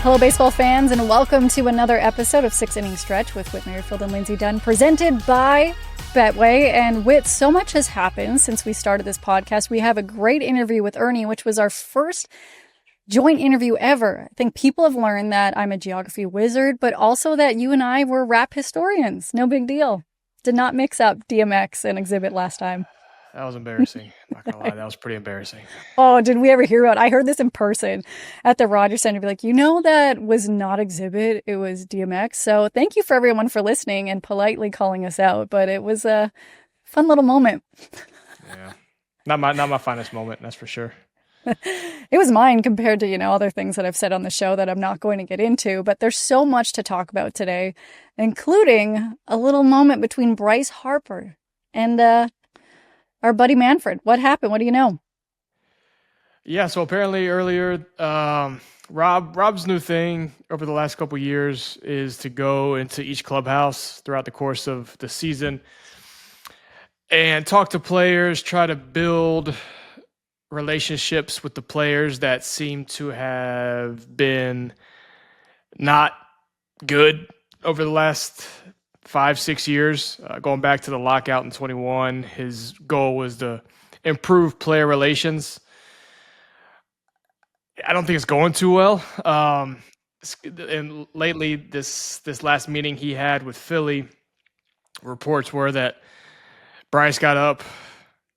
Hello, baseball fans, and welcome to another episode of 6 Inning Stretch with Whit, Merrifield, and Lindsay Dunn, presented by Betway. And Whit, so much has happened since we started this podcast. We have a great interview with Ernie, which was our first joint interview ever. I think people have learned that I'm a geography wizard, but also that you and I were rap historians. No big deal. Did not mix up DMX and Exhibit last time. That was embarrassing. Not gonna lie, that was pretty embarrassing. Oh, did we ever hear about it? I heard this in person at the Rogers Center. Be like, that was not Exhibit, it was DMX. So thank you for everyone for listening and politely calling us out. But it was a fun little moment. Yeah, not my finest moment, that's for sure. It was mine compared to other things that I've said on the show that I'm not going to get into. But there's so much to talk about today, including a little moment between Bryce Harper and our buddy Manfred. What happened? What do you know? Yeah, so apparently earlier, Rob's new thing over the last couple of years is to go into each clubhouse throughout the course of the season and talk to players, try to build relationships with the players that seem to have been not good over the last 5-6 years, going back to the lockout in 21. His goal was to improve player relations. I don't think it's going too well. And lately, this last meeting he had with Philly, reports were that Bryce got up,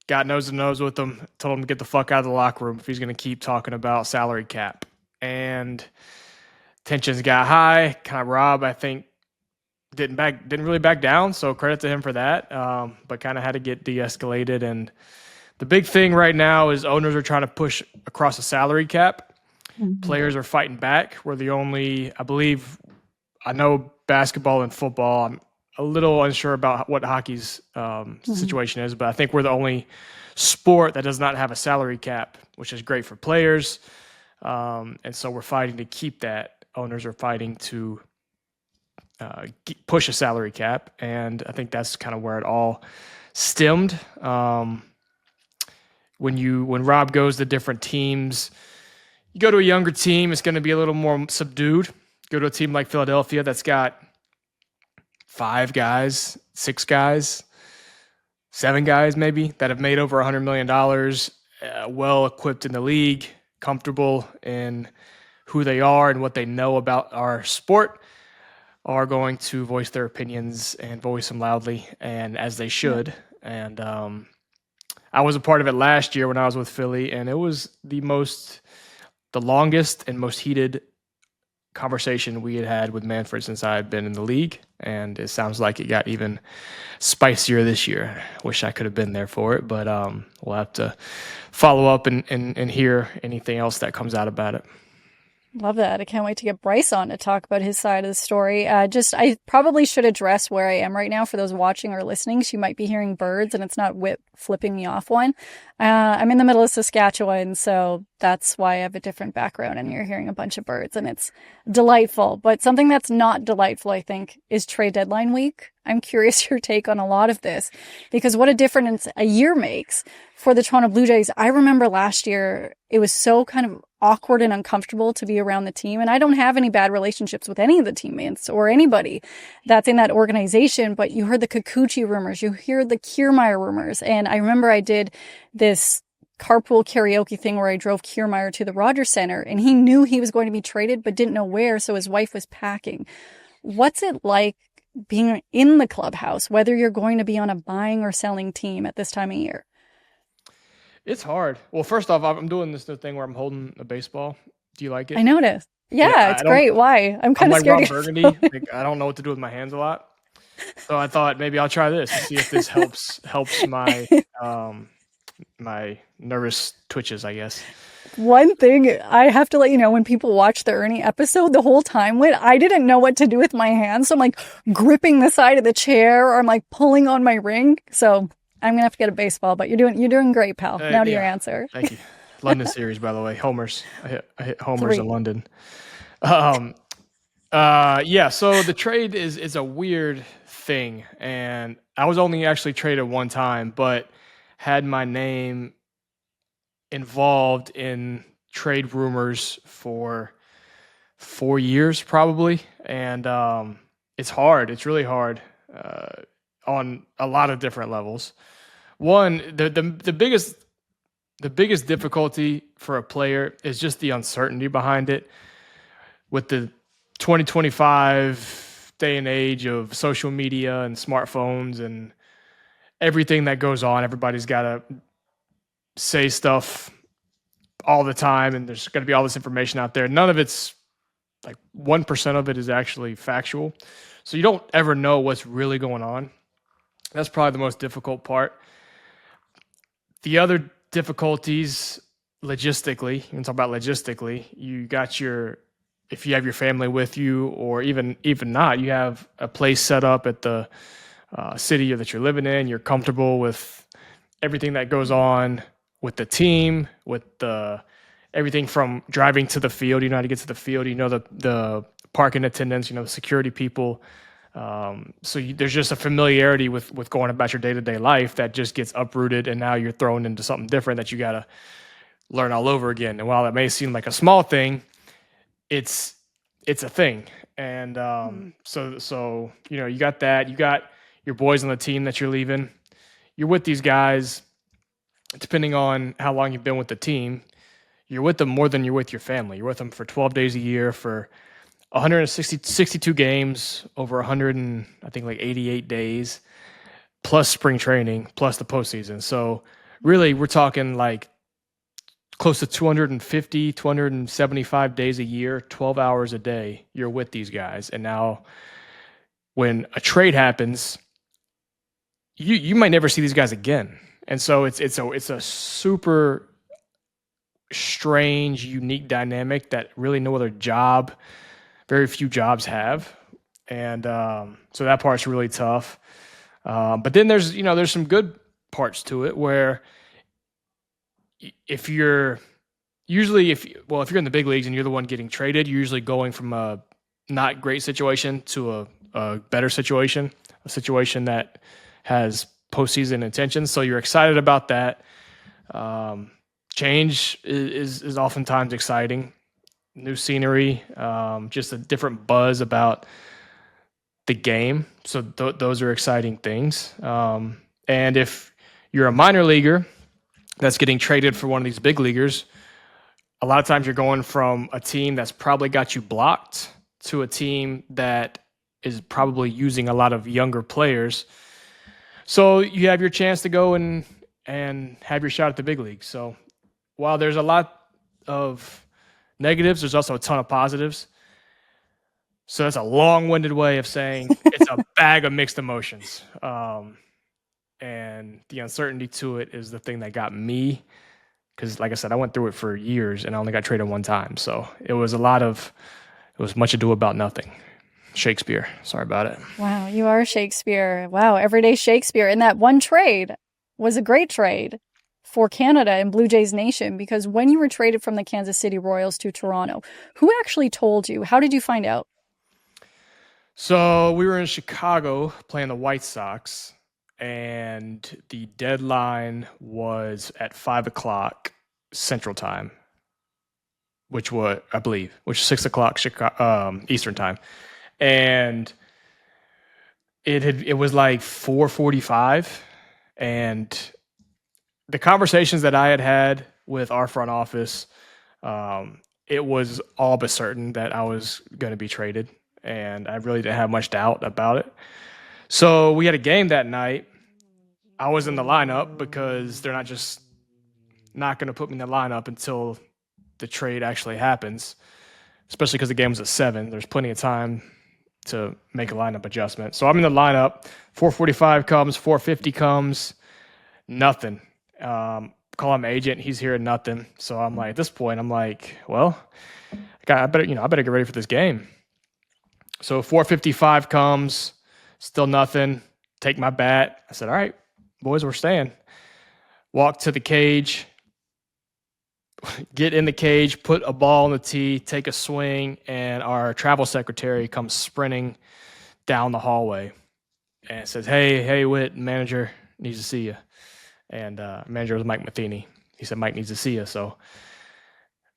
got nose to nose with him, told him to get the fuck out of the locker room if he's going to keep talking about salary cap. And tensions got high. Kind of Rob, I think, didn't really back down, so credit to him for that, but kind of had to get de-escalated. And the big thing right now is owners are trying to push across the salary cap. Mm-hmm. Players are fighting back. We're the only, I know basketball and football, I'm a little unsure about what hockey's situation is, but I think we're the only sport that does not have a salary cap, which is great for players. And so we're fighting to keep that. Owners are fighting to push a salary cap, and I think that's kind of where it all stemmed. When Rob goes to different teams, you go to a younger team, it's going to be a little more subdued. Go to a team like Philadelphia that's got 5 guys, 6 guys, 7 guys maybe that have made over $100 million, well equipped in the league, comfortable in who they are and what they know about our sport, are going to voice their opinions and voice them loudly, and as they should. Yeah. And I was a part of it last year when I was with Philly, and it was the longest and most heated conversation we had with Manfred since I had been in the league, and it sounds like it got even spicier this year. Wish I could have been there for it, but we'll have to follow up and hear anything else that comes out about it. Love that. I can't wait to get Bryce on to talk about his side of the story. I probably should address where I am right now for those watching or listening. So you might be hearing birds, and it's not Whit flipping me off one. I'm in the middle of Saskatchewan, so that's why I have a different background, and you're hearing a bunch of birds, and it's delightful. But something that's not delightful, I think, is trade deadline week. I'm curious your take on a lot of this, because what a difference a year makes for the Toronto Blue Jays. I remember last year, it was so kind of awkward and uncomfortable to be around the team. And I don't have any bad relationships with any of the teammates or anybody that's in that organization, but you heard the Kikuchi rumors, you hear the Kiermaier rumors. And I remember I did this carpool karaoke thing where I drove Kiermaier to the Rogers Center, and he knew he was going to be traded, but didn't know where. So his wife was packing. What's it like being in the clubhouse, whether you're going to be on a buying or selling team at this time of year? It's hard. Well, first off, I'm doing this new thing where I'm holding a baseball. Do you like it? I noticed. Yeah, it's great. Why? I'm kind of like scared. Rob Burgundy. I don't know what to do with my hands a lot, so I thought maybe I'll try this and see if this helps my my nervous twitches, I guess. One thing I have to let you know, when people watch the Ernie episode, the whole time I didn't know what to do with my hands, so I'm like gripping the side of the chair, or I'm like pulling on my ring. So I'm gonna have to get a baseball, but you're doing great, pal. Now to your answer. Thank you. London series, by the way. Homers. I hit homers 3 in London. So the trade is a weird thing, and I was only actually traded one time, but had my name involved in trade rumors for 4 years probably, and it's hard. It's really hard on a lot of different levels. One, the biggest difficulty for a player is just the uncertainty behind it. With the 2025 day and age of social media and smartphones and everything that goes on, everybody's got to say stuff all the time, and there's going to be all this information out there. None of it's like 1% of it is actually factual. So you don't ever know what's really going on. That's probably the most difficult part. The other difficulties logistically, you can talk about logistically, if you have your family with you, or even not, you have a place set up at the city that you're living in, you're comfortable with everything that goes on with the team, with everything from driving to the field, you know how to get to the field, you know the parking attendants, you know the security people. There's just a familiarity with going about your day-to-day life that just gets uprooted, and now you're thrown into something different that you got to learn all over again. And while it may seem like a small thing, it's a thing. And so you know, you got that. You got your boys on the team that you're leaving. You're with these guys, depending on how long you've been with the team, you're with them more than you're with your family. You're with them for 12 days a year, for 62 games over 100 and I think like 88 days, plus spring training, plus the postseason. So really, we're talking like close to 250, 275 days a year, 12 hours a day. You're with these guys, and now when a trade happens, you might never see these guys again. And so it's a super strange, unique dynamic that really no other job, very few jobs have. And so that part's really tough. But then there's some good parts to it, where if you're in the big leagues and you're the one getting traded, you're usually going from a not great situation to a better situation, a situation that has postseason intentions. So you're excited about that. Change is oftentimes exciting. New scenery, just a different buzz about the game. So those are exciting things. And if you're a minor leaguer that's getting traded for one of these big leaguers, a lot of times you're going from a team that's probably got you blocked to a team that is probably using a lot of younger players. So you have your chance to go and have your shot at the big league. So while there's a lot of negatives, there's also a ton of positives. So that's a long-winded way of saying it's a bag of mixed emotions. And the uncertainty to it is the thing that got me, because like I said, I went through it for years and I only got traded one time. So it was much ado about nothing. Shakespeare. Sorry about it. Wow, you are Shakespeare. Wow, everyday Shakespeare. And that one trade was a great trade for Canada and Blue Jays Nation, because when you were traded from the Kansas City Royals to Toronto, who actually told you? How did you find out? So we were in Chicago playing the White Sox, and the deadline was at 5:00 Central Time, which is 6:00 Eastern Time. And it was like 4:45, and the conversations that I had with our front office, it was all but certain that I was going to be traded, and I really didn't have much doubt about it. So we had a game that night. I was in the lineup because they're not going to put me in the lineup until the trade actually happens, especially because the game was at 7. There's plenty of time to make a lineup adjustment. So I'm in the lineup. 4:45 comes, 4:50 comes, nothing. Call my agent. He's hearing nothing. So I'm like, at this point, I'm like, well, I better get ready for this game. So 4:55 comes, still nothing. Take my bat. I said, all right, boys, we're staying. Walk to the cage, get in the cage, put a ball on the tee, take a swing, and our travel secretary comes sprinting down the hallway and says, hey, Whit, manager needs to see you. And manager was Mike Matheny. He said, Mike needs to see you. So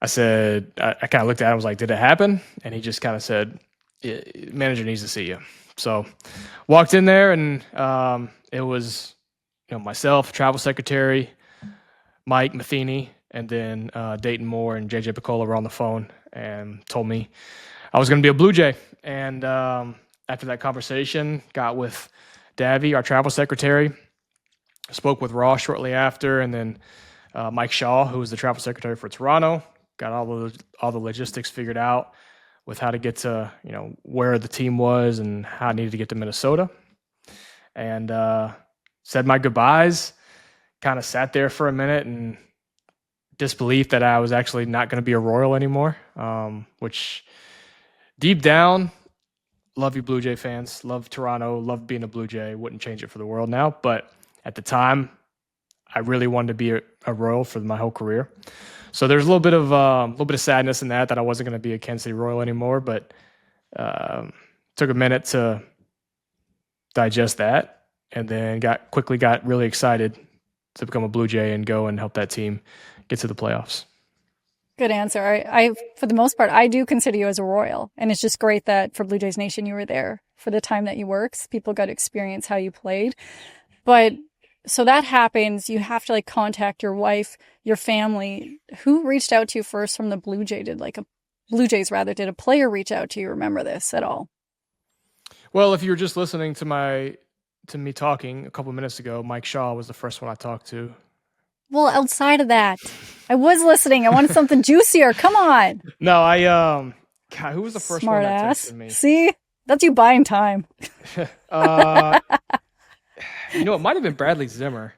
I said, I kind of looked at him, I was like, did it happen? And he just kind of said, manager needs to see you. So walked in there, and it was, myself, travel secretary, Mike Matheny, and then Dayton Moore and JJ Picola were on the phone and told me I was going to be a Blue Jay. And after that conversation, got with Davey, our travel secretary, spoke with Ross shortly after, and then Mike Shaw, who was the travel secretary for Toronto, got all the logistics figured out with how to get to, where the team was and how I needed to get to Minnesota. And said my goodbyes, kind of sat there for a minute in disbelief that I was actually not going to be a Royal anymore, which deep down, love you Blue Jay fans, love Toronto, love being a Blue Jay, wouldn't change it for the world now. But at the time, I really wanted to be a Royal for my whole career. So there's a little bit of sadness in that I wasn't going to be a Kansas City Royal anymore, but took a minute to digest that, and then quickly got really excited to become a Blue Jay and go and help that team get to the playoffs. Good answer. I for the most part, I do consider you as a Royal, and it's just great that for Blue Jays Nation you were there for the time that you worked. People got to experience how you played, but. So that happens. You have to contact your wife, your family. Who reached out to you first from the Blue Jay? Did a player reach out to you? Remember this at all? Well, if you were just listening to me talking a couple of minutes ago, Mike Shaw was the first one I talked to. Well, outside of that, I was listening. I wanted something juicier. Come on. No, God, who was the first one that texted me? See, that's you buying time. It might have been Bradley Zimmer,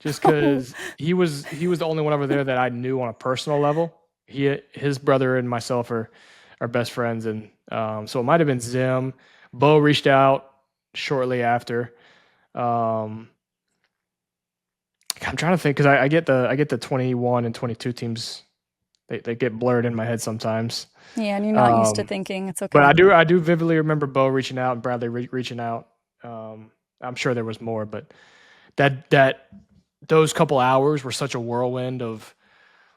just because he was the only one over there that I knew on a personal level. His brother and myself are best friends, and so it might have been Zim. Bo reached out shortly after. I'm trying to think, because I get the 21 and 22 teams. They get blurred in my head sometimes. Yeah, and you're not used to thinking. It's okay. But I do vividly remember Bo reaching out and Bradley reaching out. I'm sure there was more, but those couple hours were such a whirlwind of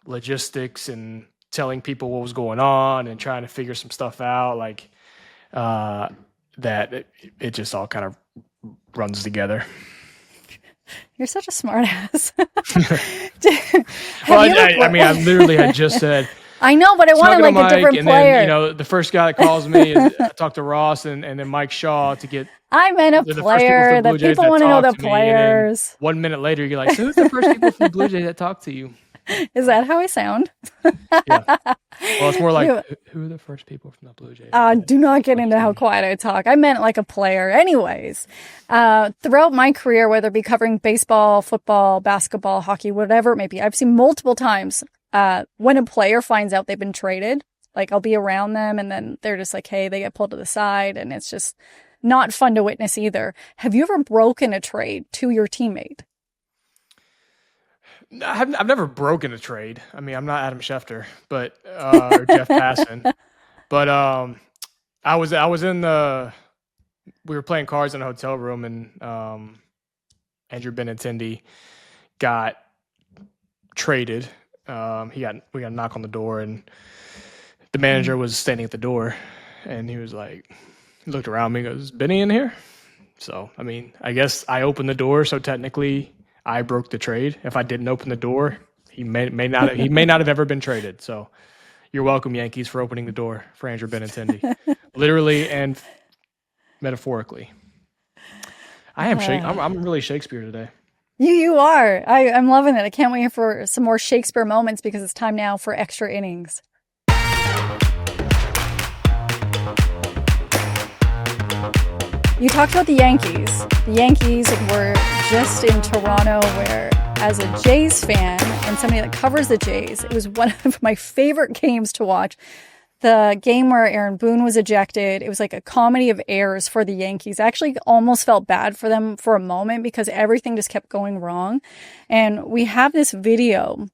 logistics and telling people what was going on and trying to figure some stuff out, that it just all kind of runs together. You're such a smart ass. Well, I literally had just said. I know, but I wanted a different player. Then, the first guy that calls me is I talk to Ross and then Mike Shaw to get. I meant a player that people want to know the players. 1 minute later, you're like, so who's the first people from the Blue Jays that talked to you? Is that how I sound? Yeah. Well, it's more like, who are the first people from the Blue Jays? Do not get into how quiet I talk. I meant like a player. Anyways, throughout my career, whether it be covering baseball, football, basketball, hockey, whatever it may be, I've seen multiple times when a player finds out they've been traded, I'll be around them and then they're just like, hey, they get pulled to the side, and it's just not fun to witness either. Have you ever broken a trade to your teammate? I've never broken a trade. I mean, I'm not Adam Schefter, but or Jeff Passan. But I was in we were playing cards in a hotel room, and Andrew Benintendi got traded. We got a knock on the door, and the manager was standing at the door, and he was like, he looked around me and goes, "Benny in here?" So, I mean, I guess I opened the door, so technically I broke the trade. If I didn't open the door, he may not have ever been traded. So, you're welcome, Yankees, for opening the door for Andrew Benintendi, literally and metaphorically. I'm really Shakespeare today. You are. I'm loving it. I can't wait for some more Shakespeare moments because it's time now for extra innings. You talked about the Yankees. The Yankees were just in Toronto, where as a Jays fan and somebody that covers the Jays, it was one of my favorite games to watch. The game where Aaron Boone was ejected, it was like a comedy of errors for the Yankees. I actually almost felt bad for them for a moment because everything just kept going wrong. And we have this video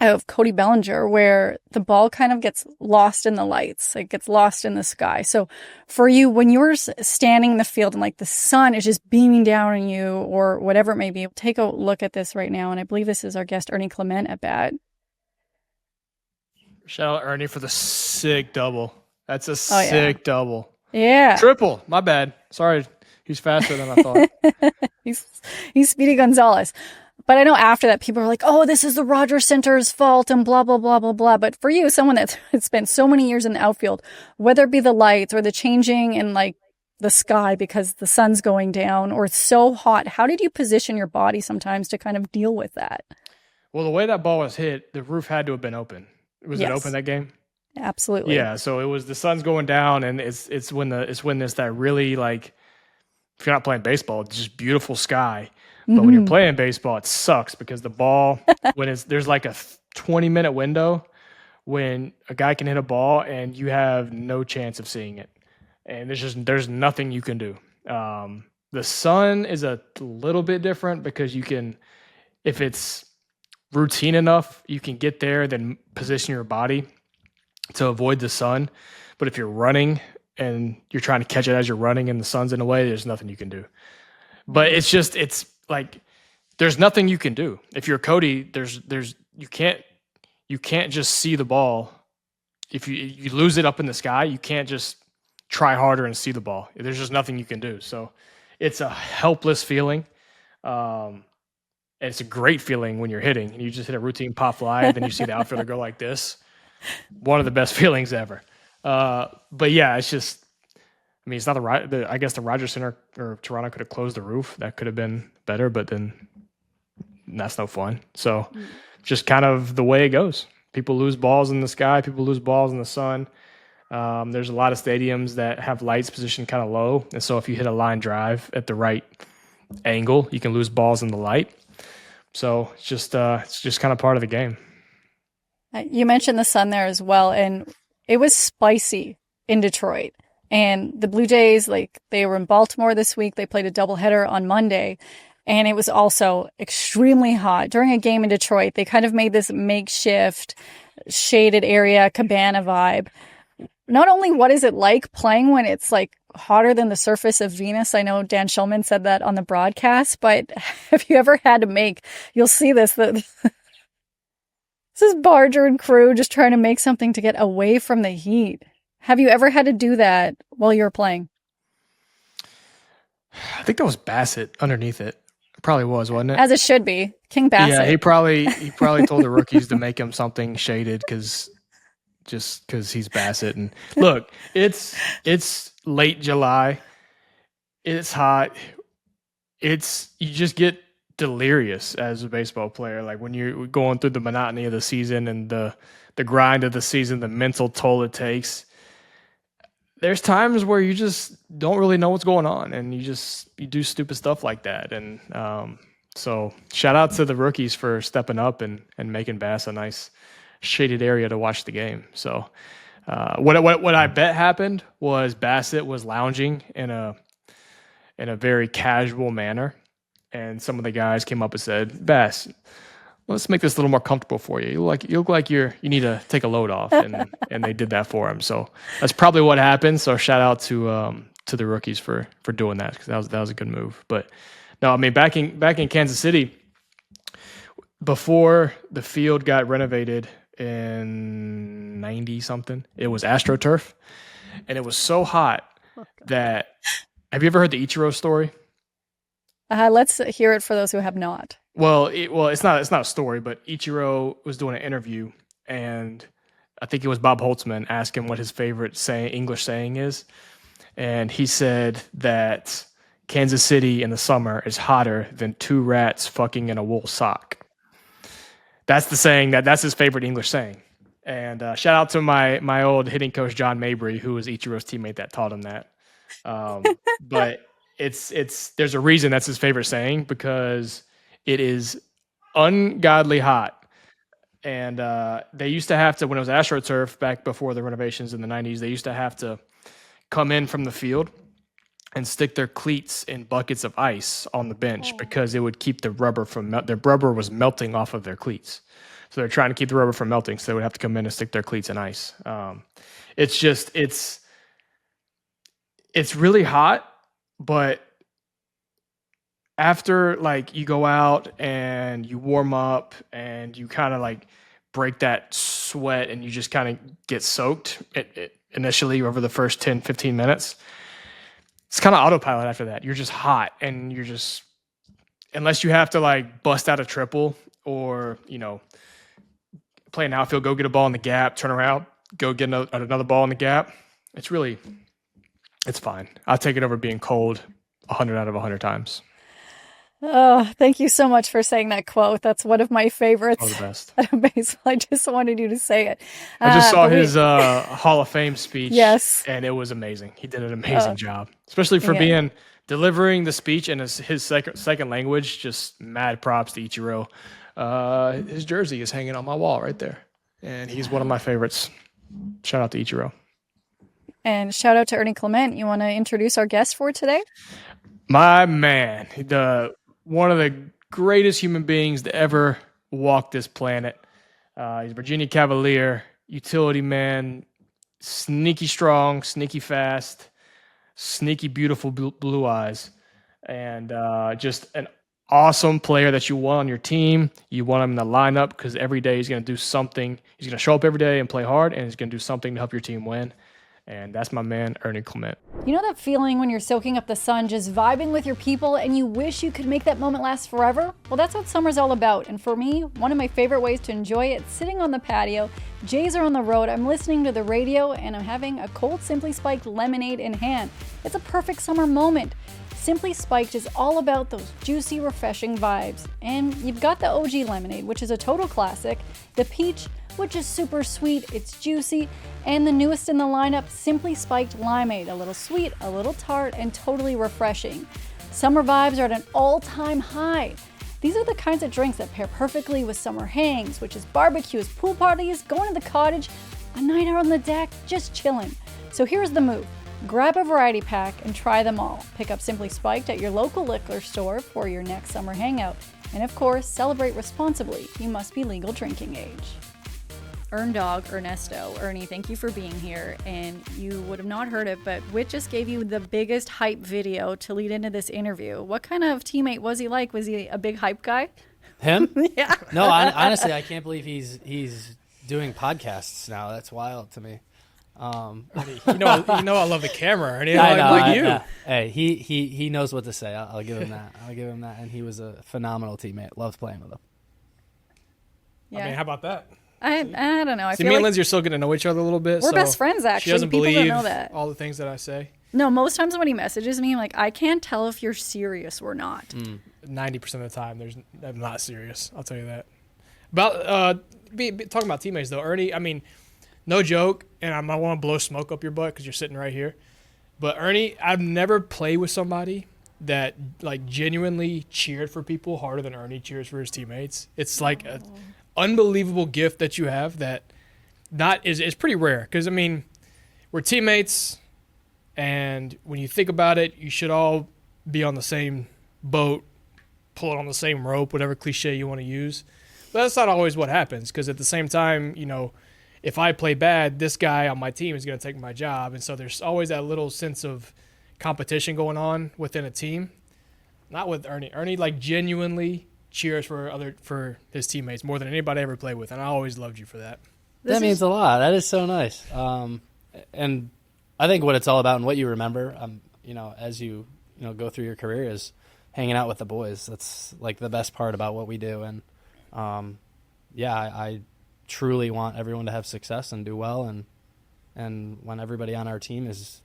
of Cody Bellinger where the ball kind of gets lost in the lights. It gets lost in the sky. So for you, when you're standing in the field and the sun is just beaming down on you or whatever it may be, take a look at this right now. And I believe this is our guest, Ernie Clement, at bat. Shout out Ernie for the sick double. That's a sick double. Yeah. Triple. My bad. Sorry. He's faster than I thought. he's Speedy Gonzalez. But I know after that, people are like, oh, this is the Rogers Center's fault and blah, blah, blah, blah, blah. But for you, someone that's spent so many years in the outfield, whether it be the lights or the changing in like the sky because the sun's going down or it's so hot, how did you position your body sometimes to kind of deal with that? Well, the way that ball was hit, the roof had to have been open. Was it open that game? Absolutely. Yeah. So it was the sun's going down, and it's when there's that really, like, if you're not playing baseball, it's just beautiful sky. But when you're playing baseball, it sucks because the ball, there's like a 20-minute window when a guy can hit a ball and you have no chance of seeing it, and there's nothing you can do. The sun is a little bit different because you can, if it's routine enough, you can get there, then position your body to avoid the sun. But if you're running and you're trying to catch it as you're running and the sun's in the way, there's nothing you can do. But it's like there's nothing you can do. If you're Cody, you can't just see the ball. If you lose it up in the sky, you can't just try harder and see the ball. There's just nothing you can do. So it's a helpless feeling. And it's a great feeling when you're hitting and you just hit a routine pop fly and then you see the outfielder go like this. One of the best feelings ever. But yeah, it's just, I mean, it's not I guess the Rogers Center or Toronto could have closed the roof. That could have been better, but then that's no fun. So just kind of the way it goes. People lose balls in the sky. People lose balls in the sun. There's a lot of stadiums that have lights positioned kind of low. And so if you hit a line drive at the right angle, you can lose balls in the light. So it's just kind of part of the game. You mentioned the sun there as well, and it was spicy in Detroit. And the Blue Jays, like, they were in Baltimore this week. They played a doubleheader on Monday, and it was also extremely hot. During a game in Detroit, they kind of made this makeshift shaded area, cabana vibe. Not only what is it like playing when it's like hotter than the surface of Venus? I know Dan Shulman said that on the broadcast, but have you ever had to you'll see this, this is Barger and crew just trying to make something to get away from the heat. Have you ever had to do that while you were playing? I think that was Bassett underneath it. It probably was, wasn't it? As it should be. King Bassett. Yeah, he probably told the rookies to make him something shaded because he's Bassett. And look, it's late July. It's hot. You just get delirious as a baseball player. Like when you're going through the monotony of the season and the grind of the season, the mental toll it takes. There's times where you just don't really know what's going on and you do stupid stuff like that. And so shout out to the rookies for stepping up and making Bass a nice shaded area to watch the game. So what I bet happened was Bassett was lounging in a very casual manner, and some of the guys came up and said, "Bass, let's make this a little more comfortable for you. You look like you need to take a load off," and they did that for him. So that's probably what happened. So shout out to the rookies for doing that, because that was a good move. But no, I mean back in Kansas City, before the field got renovated in 90 something, it was AstroTurf, and it was so hot that. Have you ever heard the Ichiro story? Let's hear it for those who have not. Well, it's not a story, but Ichiro was doing an interview, and I think it was Bob Holtzman asked him what his favorite English saying is, and he said that Kansas City in the summer is hotter than two rats fucking in a wool sock. That's the saying that's his favorite English saying. And shout out to my old hitting coach John Mabry, who was Ichiro's teammate that taught him that. But there's a reason that's his favorite saying, because it is ungodly hot. And they used to have to, when it was AstroTurf back before the renovations in the 90s, they used to have to come in from the field and stick their cleats in buckets of ice on the bench because it would keep the rubber from their rubber was melting off of their cleats. So they're trying to keep the rubber from melting, so they would have to come in and stick their cleats in ice. It's really hot, but after like you go out and you warm up and you kind of like break that sweat and you just kind of get soaked initially over the first 10, 15 minutes. It's kind of autopilot after that. You're just hot and you're just, unless you have to like bust out a triple or, play an outfield, go get a ball in the gap, turn around, go get another ball in the gap. It's fine. I'll take it over being cold 100 out of 100 times. Oh, thank you so much for saying that quote. That's one of my favorites. Oh, the best. I just wanted you to say it. I just saw his Hall of Fame speech. Yes. And it was amazing. He did an amazing job, especially for delivering the speech in his second language. Just mad props to Ichiro. His jersey is hanging on my wall right there. And he's one of my favorites. Shout out to Ichiro. And shout out to Ernie Clement. You want to introduce our guest for today? My man, one of the greatest human beings to ever walk this planet. He's a Virginia Cavalier, utility man, sneaky strong, sneaky fast, sneaky beautiful blue eyes, and just an awesome player that you want on your team. You want him in the lineup because every day he's going to do something. He's going to show up every day and play hard, and he's going to do something to help your team win. And that's my man, Ernie Clement. You know that feeling when you're soaking up the sun, just vibing with your people, and you wish you could make that moment last forever? Well, that's what summer's all about. And for me, one of my favorite ways to enjoy it, sitting on the patio, Jays are on the road, I'm listening to the radio, and I'm having a cold Simply Spiked lemonade in hand. It's a perfect summer moment. Simply Spiked is all about those juicy, refreshing vibes. And you've got the OG lemonade, which is a total classic, the peach, which is super sweet, it's juicy, and the newest in the lineup, Simply Spiked Limeade, a little sweet, a little tart, and totally refreshing. Summer vibes are at an all-time high. These are the kinds of drinks that pair perfectly with summer hangs, which is barbecues, pool parties, going to the cottage, a night out on the deck, just chilling. So here's the move. Grab a variety pack and try them all. Pick up Simply Spiked at your local liquor store for your next summer hangout. And of course, celebrate responsibly. You must be legal drinking age. Dog Ernesto. Ernie, thank you for being here. And you would have not heard it, but Whit just gave you the biggest hype video to lead into this interview. What kind of teammate was he like? Was he a big hype guy? Him? Yeah. No, honestly, I can't believe he's doing podcasts now. That's wild to me. You know I love the camera. Ernie. I know, like you. Hey, he knows what to say. I'll give him that. And he was a phenomenal teammate. Loved playing with him. Yeah. I mean, how about that? I don't know. I See, feel me and like Lindsay are still getting to know each other a little bit. we're so best friends, actually. She doesn't People believe don't know that. all the things that I say. No, most times when he messages me, I'm like, I can't tell if you're serious or not. 90% of the time, I'm not serious. I'll tell you that. About talking about teammates though, Ernie. I mean, no joke, and I might want to blow smoke up your butt because you're sitting right here. But Ernie, I've never played with somebody that like genuinely cheered for people harder than Ernie cheers for his teammates. It's like an unbelievable gift that you have that is pretty rare. Because I mean, we're teammates, and when you think about it, you should all be on the same boat, pulling on the same rope, whatever cliche you want to use. But that's not always what happens. Because at the same time, if I play bad, this guy on my team is going to take my job. And so there's always that little sense of competition going on within a team. Not with Ernie. Ernie like genuinely cheers for his teammates more than anybody I ever played with. And I always loved you for that. That means a lot. That is so nice. And I think what it's all about and what you remember, as you go through your career is hanging out with the boys. That's like the best part about what we do. And I truly want everyone to have success and do well, and when everybody on our team is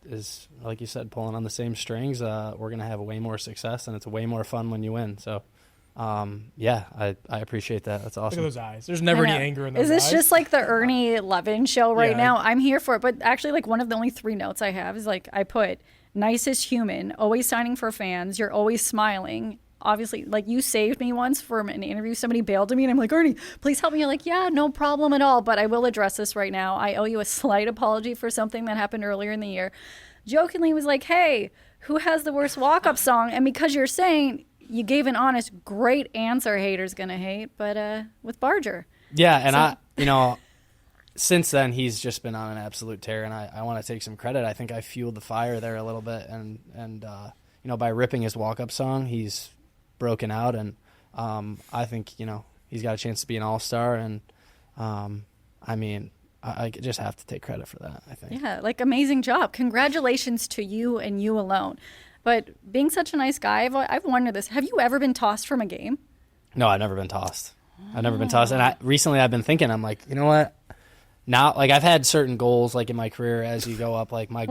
like you said, pulling on the same strings, we're gonna have way more success, and it's way more fun when you win. So I appreciate that. That's awesome. Look at those eyes. There's never any anger in those eyes. Is this just like the Ernie Levin show right Yeah. now? I'm here for it. But actually, like, one of the only 3 notes I have is like, I put nicest human, always signing for fans, you're always smiling. Obviously, like, you saved me once from an interview. Somebody bailed on me, and I'm like, Ernie, please help me. You're like, yeah, no problem at all. But I will address this right now. I owe you a slight apology for something that happened earlier in the year. Jokingly was like, hey, who has the worst walk-up song? And because you're saying, you gave an honest, great answer, haters gonna hate, but with Barger. Yeah, and since then he's just been on an absolute tear, and I want to take some credit. I think I fueled the fire there a little bit, and by ripping his walk-up song, he's broken out, and I think he's got a chance to be an all-star, and I mean, I just have to take credit for that, I think. Yeah, like amazing job. Congratulations to you and you alone. But being such a nice guy, I've wondered this. Have you ever been tossed from a game? No, I've never been tossed. I've never been tossed. And recently I've been thinking, I'm like, you know what? Now, like I've had certain goals like in my career as you go up. Like my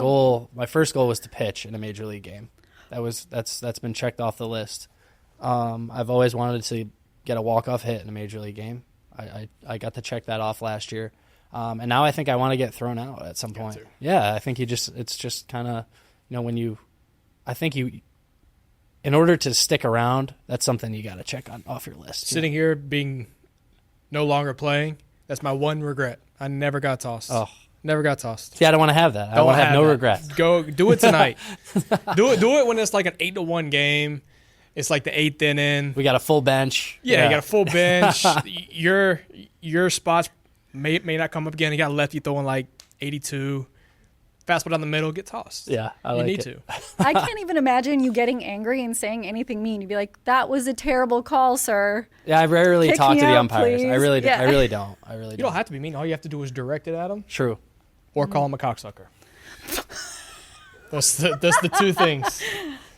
first goal was to pitch in a major league game. That's been checked off the list. I've always wanted to get a walk-off hit in a major league game. I got to check that off last year. And now I think I want to get thrown out at some point. Yeah, I think it's just kind of, in order to stick around, that's something you got to check off your list. Sitting here being no longer playing, that's my one regret. I never got tossed. Oh, never got tossed. See, I don't want to have that. I want to have no regret. Go do it tonight. do it when it's like an 8-1 game. It's like the 8th inning. We got a full bench. Yeah, you got a full bench. Your spots may not come up again. You got a lefty throwing like 82. Fastball down the middle, get tossed. Yeah, you need to. I can't even imagine you getting angry and saying anything mean. You'd be like, "That was a terrible call, sir." Yeah, I rarely talk to the umpires. Please. I really don't. You don't have to be mean. All you have to do is direct it at them. True. Or call him a cocksucker. That's the two things.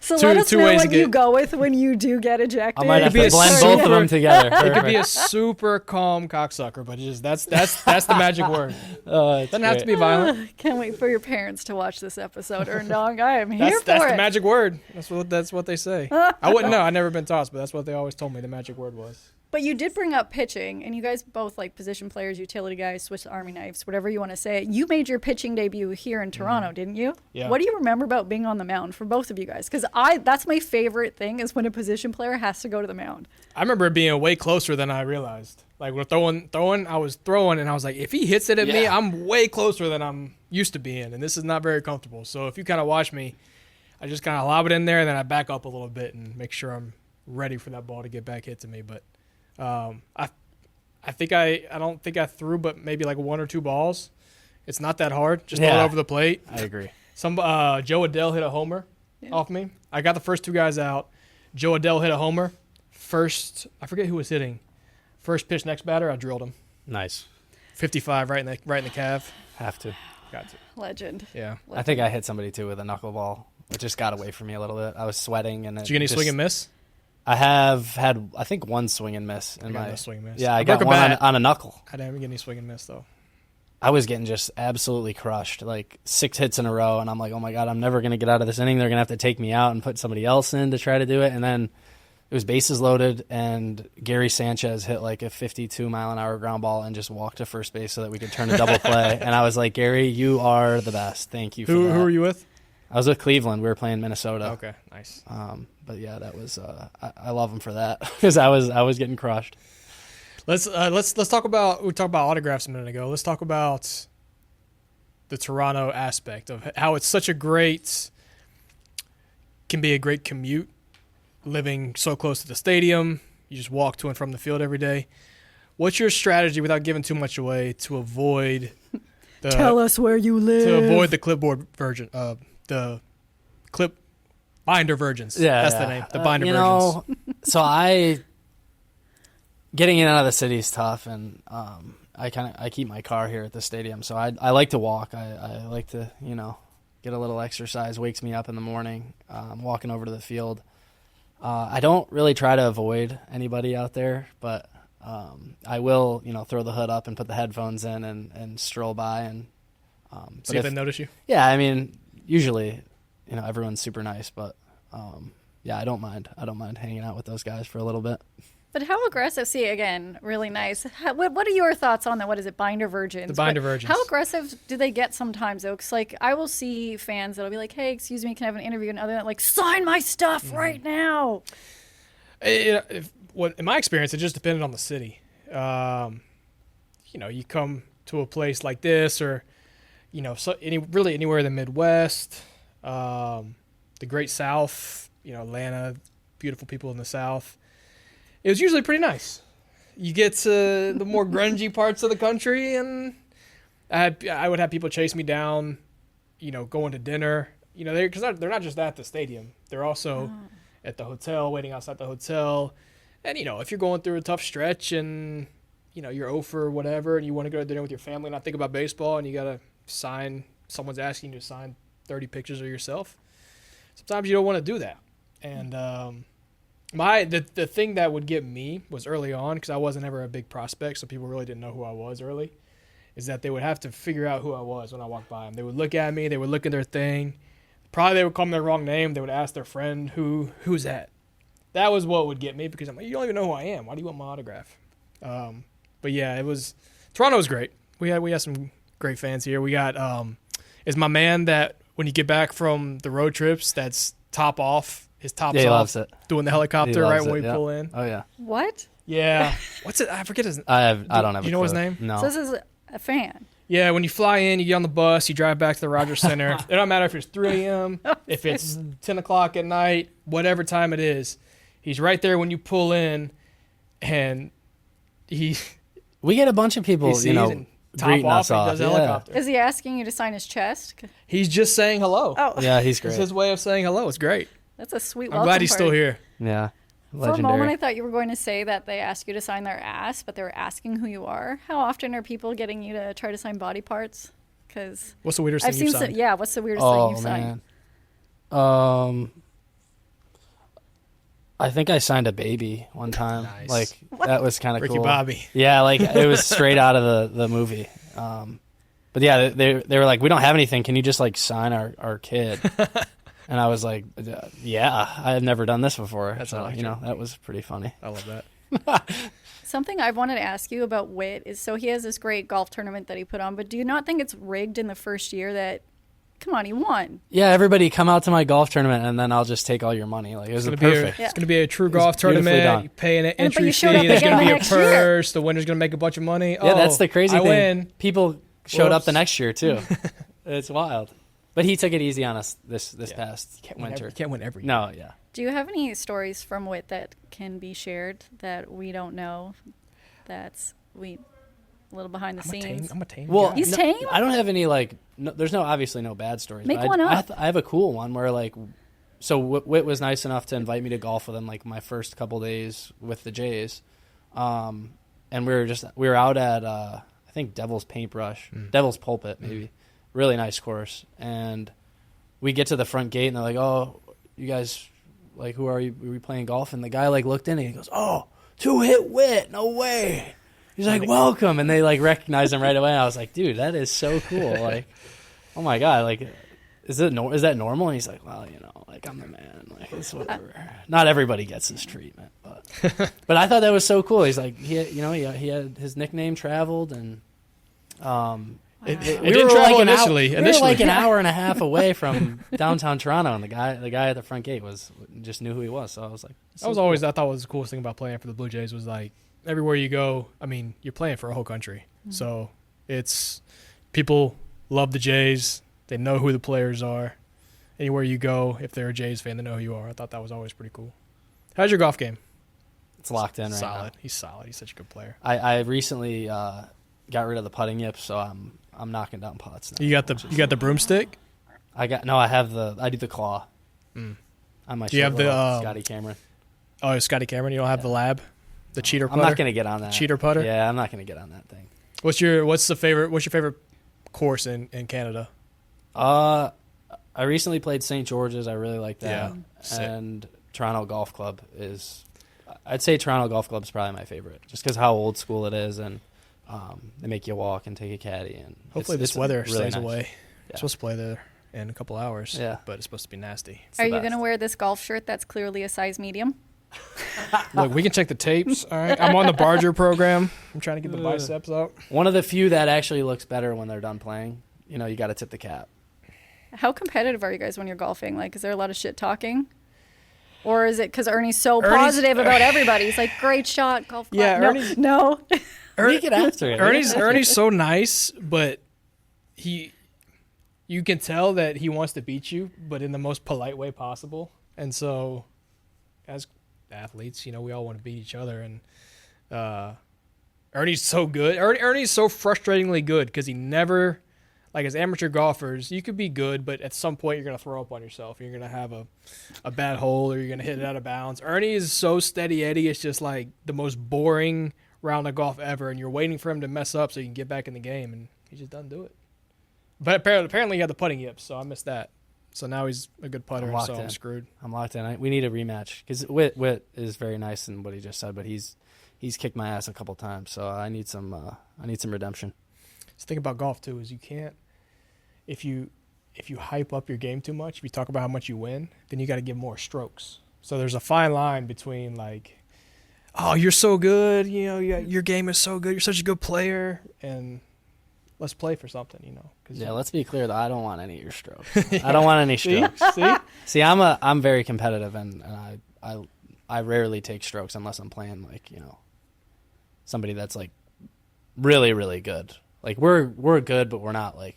So let us know what you go with when you do get ejected. I might have to blend both of them together. It could be a super calm cocksucker, but that's the magic word. Doesn't have to be violent. Can't wait for your parents to watch this episode, Erndong. I am here for that's it. the magic word. That's what they say. I wouldn't know. I've never been tossed, but that's what they always told me the magic word was. But you did bring up pitching, and you guys both like position players, utility guys, Swiss Army knives, whatever you want to say. You made your pitching debut here in Toronto, didn't you? Yeah. What do you remember about being on the mound for both of you guys? Because that's my favorite thing is when a position player has to go to the mound. I remember it being way closer than I realized. Like we're throwing, I was throwing, and I was like, if he hits it at me, I'm way closer than I'm used to being, and this is not very comfortable. So if you kind of watch me, I just kind of lob it in there, and then I back up a little bit and make sure I'm ready for that ball to get back hit to me. But I don't think I threw but maybe like 1 or 2 balls. It's not that hard. Just throw it over the plate. I agree. Joe Adele hit a homer off me. I got the first 2 guys out. Joe Adele hit a homer. First, I forget who was hitting. First pitch, next batter, I drilled him. Nice. 55 right in the calf. Have to. Got to. Legend. Yeah. I think I hit somebody too with a knuckleball. It just got away from me a little bit. I was sweating and Did you get any swing and miss? I have had, I think, 1 swing and miss. No swing and miss. Yeah, I got one on a knuckle. I didn't get any swing and miss, though. I was getting just absolutely crushed, like 6 hits in a row, and I'm like, oh, my God, I'm never going to get out of this inning. They're going to have to take me out and put somebody else in to try to do it. And then it was bases loaded, and Gary Sanchez hit like a 52-mile-an-hour ground ball and just walked to first base so that we could turn a double play. And I was like, Gary, you are the best. Thank you for that. Who were you with? I was with Cleveland. We were playing Minnesota. Okay, nice. But yeah, that was I love him for that because I was getting crushed. Let's talk about we talked about autographs a minute ago. Let's talk about the Toronto aspect of how it's such a great commute, living so close to the stadium. You just walk to and from the field every day. What's your strategy, without giving too much away, to avoid tell us where you live, to avoid the clipboard version of the clip binder virgins? That's the name. The binder virgins. So getting in and out of the city is tough, and I keep my car here at the stadium. So I like to walk. I like to get a little exercise. Wakes me up in the morning. Walking over to the field. I don't really try to avoid anybody out there, but I will throw the hood up and put the headphones in and stroll by and see if they notice you. Yeah, I mean usually everyone's super nice, but yeah, I don't mind hanging out with those guys for a little bit. But how aggressive? See, again, really nice. What are your thoughts on that? What is it, binder virgins? The binder virgins. How aggressive do they get sometimes, though? Because, like, I will see fans that'll be like, hey, excuse me, can I have an interview? And other than like, sign my stuff right now. In my experience, it just depended on the city. You come to a place like this or, really anywhere in the Midwest, the Great South, Atlanta, beautiful people in the South. It was usually pretty nice. You get to the more grungy parts of the country, and I would have people chase me down, going to dinner. Because they're not just at the stadium; they're also at the hotel, waiting outside the hotel. And if you're going through a tough stretch, and you're 0 for whatever, and you want to go to dinner with your family and not think about baseball, and you got to someone's asking you to sign 30 pictures of yourself. Sometimes you don't want to do that. And the thing that would get me was early on, because I wasn't ever a big prospect, so people really didn't know who I was early, is that they would have to figure out who I was when I walked by them. They would look at me, they would look at their thing. Probably they would call me the wrong name. They would ask their friend, who's that? That was what would get me, because I'm like, you don't even know who I am. Why do you want my autograph? But yeah, Toronto was great. We had some great fans here. We got is my man that when you get back from the road trips, that's his top's he off, loves it. doing the helicopter right when we pull in. Oh yeah. What? Yeah. What's it? I forget his name. I don't have. You know his name? No. So this is a fan. Yeah, when you fly in, you get on the bus, you drive back to the Rogers Center. It don't matter if it's 3 a.m., if it's 10 o'clock at night, whatever time it is. He's right there when you pull in, and we get a bunch of people, greeting us off. Helicopter. Is he asking you to sign his chest? He's just saying hello. Oh, Yeah, he's great. It's his way of saying hello. It's great. that's a sweet. I'm glad he's still here. Yeah. For a moment, I thought you were going to say that they ask you to sign their ass, but they were asking who you are. How often are people getting you to try to sign body parts? Because What's the weirdest thing you've signed? What's the weirdest thing you've signed? I think I signed a baby one time. Nice. Like that was kind of cool. Ricky Bobby. Yeah, like it was straight out of the movie. But yeah, they were like, we don't have anything. Can you just like sign our kid? And I was like, yeah, I had never done this before. That's so, that was pretty funny. I love that. Something I've wanted to ask you about Whit is, so he has this great golf tournament that he put on, but do you not think it's rigged in the first year that, come on, he won? Yeah, everybody come out to my golf tournament and then I'll just take all your money. Like, it was perfect. It's going to be a true golf tournament. You pay an entry fee. There's going to be a purse. The winner's going to make a bunch of money. Yeah, that's the crazy thing. Win. People showed up the next year, too. It's wild. But he took it easy on us this past winter. You can't win every year. No, yeah. Do you have any stories from Whit that can be shared that we don't know? That's a little behind the scenes. I'm a tame Well, guy. He's tame? I don't have any there's obviously no bad stories. Make but one up. I have a cool one where so Whit was nice enough to invite me to golf with him like my first couple days with the Jays, and we were out at I think Devil's Paintbrush, Devil's Pulpit maybe. Really nice course. And we get to the front gate and they're like, oh, you guys, like, who are you? Are we playing golf? And the guy looked in and he goes, oh, 2-hit Whit, no way. He's like, welcome. And they recognize him right away. And I was like, dude, that is so cool. Like, oh my God, like, is that normal? And he's like, well, I'm the man. Like, it's whatever. Not everybody gets this treatment, but I thought that was so cool. He's like, he had his nickname traveled and It didn't travel initially. We were like an hour and a half away from downtown Toronto, and the guy at the front gate just knew who he was. So I was like, I thought was the coolest thing about playing for the Blue Jays was like everywhere you go. I mean, you're playing for a whole country, so it's people love the Jays. They know who the players are. Anywhere you go, if they're a Jays fan, they know who you are. I thought that was always pretty cool. How's your golf game? It's locked in right now. Solid. He's solid. He's such a good player. I recently got rid of the putting yips, so I'm knocking down putts now. You got the broomstick? I do the claw. Mm. Do you have the Scotty Cameron? Oh, Scotty Cameron. You don't have the lab, the cheater putter. I'm not gonna get on that cheater putter. Yeah, I'm not gonna get on that thing. What's your favorite course in Canada? I recently played St. George's. I really like that. Yeah, and Toronto Golf Club I'd say Toronto Golf Club is probably my favorite, just because how old school it is, and they make you walk and take a caddy. And hopefully this weather really stays nice. away. Yeah. We're supposed to play there in a couple hours. Yeah, but it's supposed to be nasty. Are you going to wear this golf shirt that's clearly a size medium? Look, we can check the tapes. All right, I'm on the Barger program. I'm trying to get the biceps up. One of the few that actually looks better when they're done playing. You got to tip the cap. How competitive are you guys when you're golfing? Like, is there a lot of shit talking? Or is it because Ernie's so positive about everybody? He's like, great shot, golf club. Yeah, no. Ernie get after it. Ernie's so nice, but you can tell that he wants to beat you, but in the most polite way possible. And so, as athletes, we all want to beat each other. And Ernie's so good. Ernie's so frustratingly good because he never. Like, as amateur golfers, you could be good, but at some point you're going to throw up on yourself. You're going to have a bad hole, or you're going to hit it out of bounds. Ernie is so steady Eddie. It's just like the most boring round of golf ever, and you're waiting for him to mess up so you can get back in the game, and he just doesn't do it. But apparently he had the putting yips, so I missed that. So now he's a good putter, so I'm screwed. I'm locked in. We need a rematch because Whit is very nice in what he just said, but he's kicked my ass a couple times, so I need some redemption. The thing about golf too is you can't if you hype up your game too much, if you talk about how much you win, then you got to give more strokes. So there's a fine line between like, oh, you're so good, your game is so good, you're such a good player, and let's play for something, Yeah, let's be clear though. I don't want any of your strokes. I don't want any strokes. See? See, I'm very competitive, and I rarely take strokes unless I'm playing like somebody that's like really really good. Like we're good, but we're not like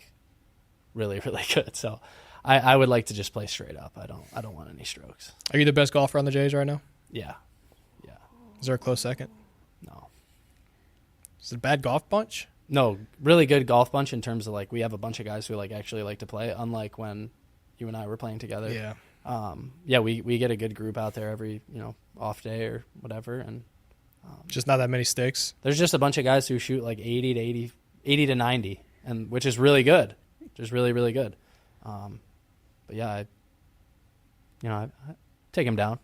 really really good. So I would like to just play straight up. I don't want any strokes. Are you the best golfer on the Jays right now? Yeah. Is there a close second? No. Is it a bad golf bunch? No, really good golf bunch in terms of like we have a bunch of guys who like actually like to play, unlike when you and I were playing together. Yeah. We get a good group out there every off day or whatever, and just not that many sticks. There's just a bunch of guys who shoot like 80 to 90, and which is really good, just really really good. But yeah, I take him down.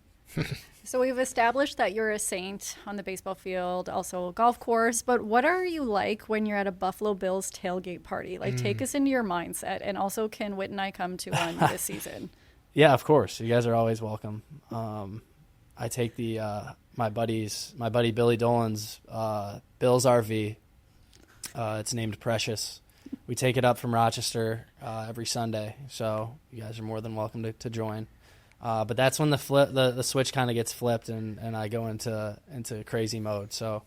So we've established that you're a saint on the baseball field, also a golf course, but what are you like when you're at a Buffalo Bills tailgate party? Like, take us into your mindset, and also can Whit and I come to one this season? Yeah, of course. You guys are always welcome. I take my buddy Billy Dolan's Bills RV. It's named Precious. We take it up from Rochester every Sunday, so you guys are more than welcome to join. But that's when the switch kind of gets flipped, and I go into crazy mode. So,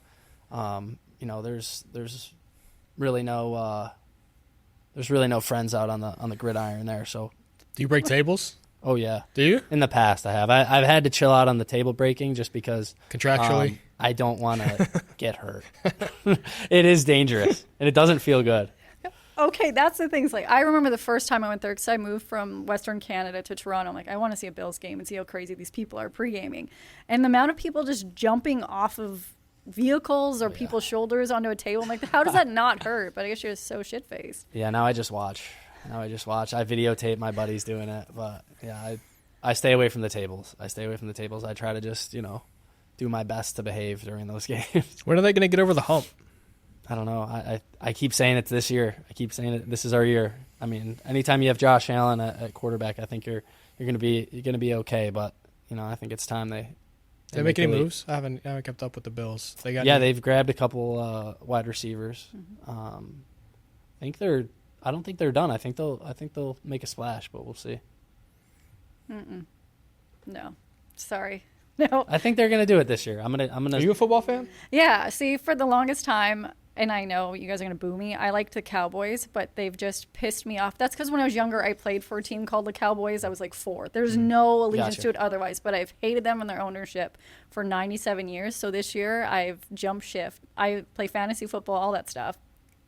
there's really no friends out on the gridiron there. So, do you break tables? Oh yeah. Do you? In the past, I have. I've had to chill out on the table breaking just because contractually. I don't want to get hurt. It is dangerous, and it doesn't feel good. Okay, that's the thing. Like, I remember the first time I went there because I moved from Western Canada to Toronto. I'm like, I want to see a Bills game and see how crazy these people are pre-gaming. And the amount of people just jumping off of vehicles or people's shoulders onto a table, I'm like, how does that not hurt? But I guess you're so shit-faced. Yeah, now I just watch. I videotape my buddies doing it. But, yeah, I stay away from the tables. I try to just, do my best to behave during those games. When are they going to get over the hump? I don't know. I keep saying it's this year. I keep saying it. This is our year. I mean, anytime you have Josh Allen at quarterback, I think you're gonna be okay. But I think it's time they make any moves. I haven't kept up with the Bills. They've grabbed a couple wide receivers. Mm-hmm. I don't think they're done. I think they'll make a splash, but we'll see. No, sorry. No. I think they're gonna do it this year. I'm gonna. Are you a football fan? Yeah. See, for the longest time, and I know you guys are going to boo me, I like the Cowboys, but they've just pissed me off. That's because when I was younger, I played for a team called the Cowboys. I was like 4. There's no allegiance to it otherwise, but I've hated them and their ownership for 97 years. So this year, I've jumped shift. I play fantasy football, all that stuff.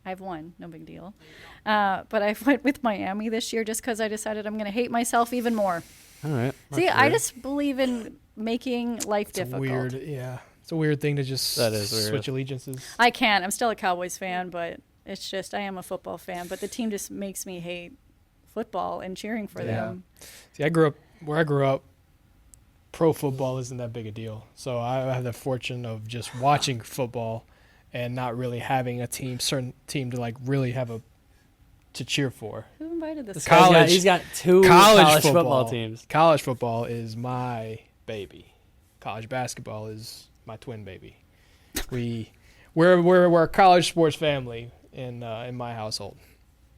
I've won. No big deal. But I went with Miami this year just because I decided I'm going to hate myself even more. All right. See, I just believe in making life difficult. Weird, yeah. It's a weird thing to just switch allegiances. I can't. I'm still a Cowboys fan, but it's just I am a football fan. But the team just makes me hate football and cheering for them. See, where I grew up, pro football isn't that big a deal. So I have the fortune of just watching football and not really having a certain team to like really have to cheer for. Who invited this? He's got 2 college football teams. College football is my baby. College basketball is my twin baby. We're a college sports family in my household.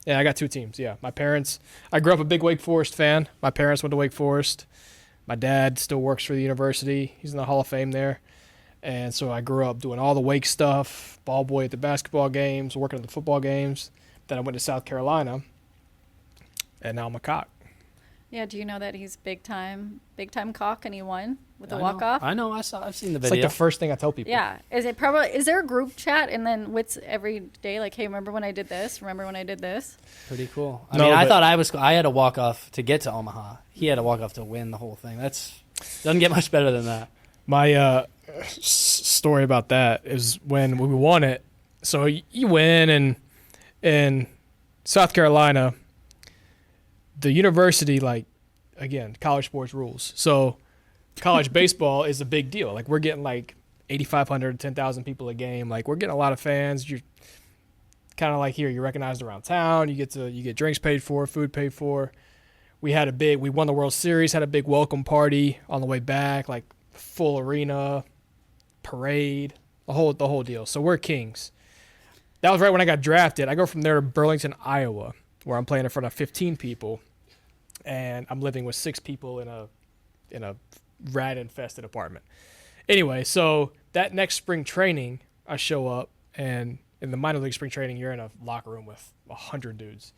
Yeah, I got 2 teams. Yeah, my parents. I grew up a big Wake Forest fan. My parents went to Wake Forest. My dad still works for the university. He's in the Hall of Fame there, and so I grew up doing all the Wake stuff. Ball boy at the basketball games, working at the football games. Then I went to South Carolina, and now I'm a Cock. Yeah, do you know that he's big time cock and he won with the walk-off? I know. I've seen the video. It's like the first thing I tell people. Yeah. Is there a group chat and then Whit's every day like, hey, remember when I did this? Remember when I did this? Pretty cool. I had a walk-off to get to Omaha. He had a walk-off to win the whole thing. Doesn't get much better than that. My story about that is when we won it. So you win, and in South Carolina, the university, like, again, college sports rules. So college baseball is a big deal. Like, we're getting like 8,500, 10,000 people a game. Like, we're getting a lot of fans. You're kind of like here, you're recognized around town. You get drinks paid for, food paid for. We won the World Series, had a big welcome party on the way back, like full arena, parade, the whole deal. So we're kings. That was right when I got drafted. I go from there to Burlington, Iowa, where I'm playing in front of 15 people, and I'm living with 6 people in a rat-infested apartment. Anyway, so that next spring training, I show up, and in the minor league spring training, you're in a locker room with 100 dudes.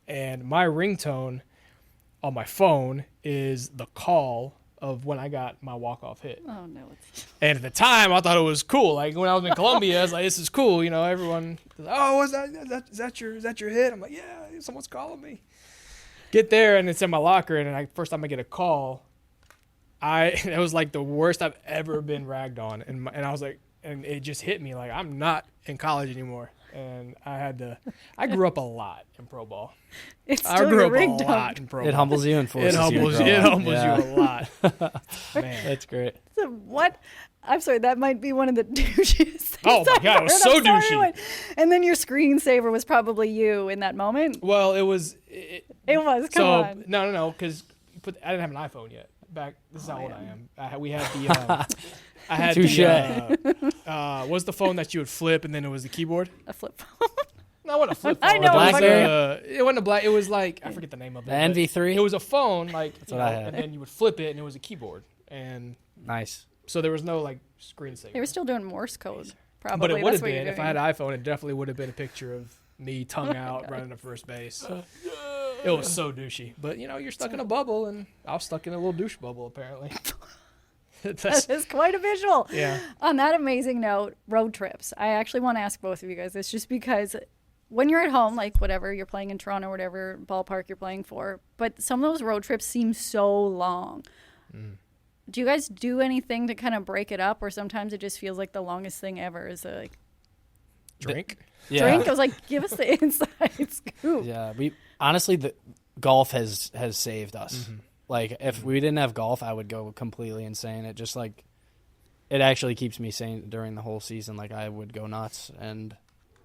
And my ringtone on my phone is the call of when I got my walk-off hit. Oh, no. And at the time, I thought it was cool. Like, when I was in Columbia, I was like, this is cool. You know, everyone, oh, what's that? Is that your hit? I'm like, yeah, someone's calling me. Get there, and it's in my locker, and first time I get a call, it was like the worst I've ever been ragged on. And I was like, and it just hit me like, I'm not in college anymore. And I grew up a lot in pro ball. I grew up a lot in pro ball. It humbles you and forces you to grow up. It humbles you a lot. Man. That's great. So what? I'm sorry, that might be one of the douchiest. Oh my God, it was so douchey. And then your screensaver was probably you in that moment. Well, it was. It was. Come on. No, because I didn't have an iPhone yet. This is how old I am. We had the. I had Touche. was the phone that you would flip and then it was the keyboard? A flip phone. No, it wasn't a flip phone. I know. It wasn't a black. It was like, I forget the name of it. The NV3? It was a phone, like, That's what I had. and then you would flip it and it was a keyboard. And Nice. so there was no like screensaver. They were still doing Morse code, probably. But it would have That's what been, you're if I doing. had an iPhone, it definitely would have been a picture of me tongue out running to first base. It was so douchey. But, you're stuck in a bubble, and I was stuck in a little douche bubble, apparently. That is quite a visual. Yeah. On that amazing note, road trips. I actually want to ask both of you guys this just because when you're at home, like whatever, you're playing in Toronto, whatever ballpark you're playing for, but some of those road trips seem so long. Do you guys do anything to kind of break it up, or sometimes it just feels like the longest thing ever is like Drink? drink? I was like, give us the inside scoop. Yeah, honestly, the golf has saved us. Mm-hmm. Like, if we didn't have golf, I would go completely insane. It just, like, it actually keeps me sane during the whole season. Like, I would go nuts, and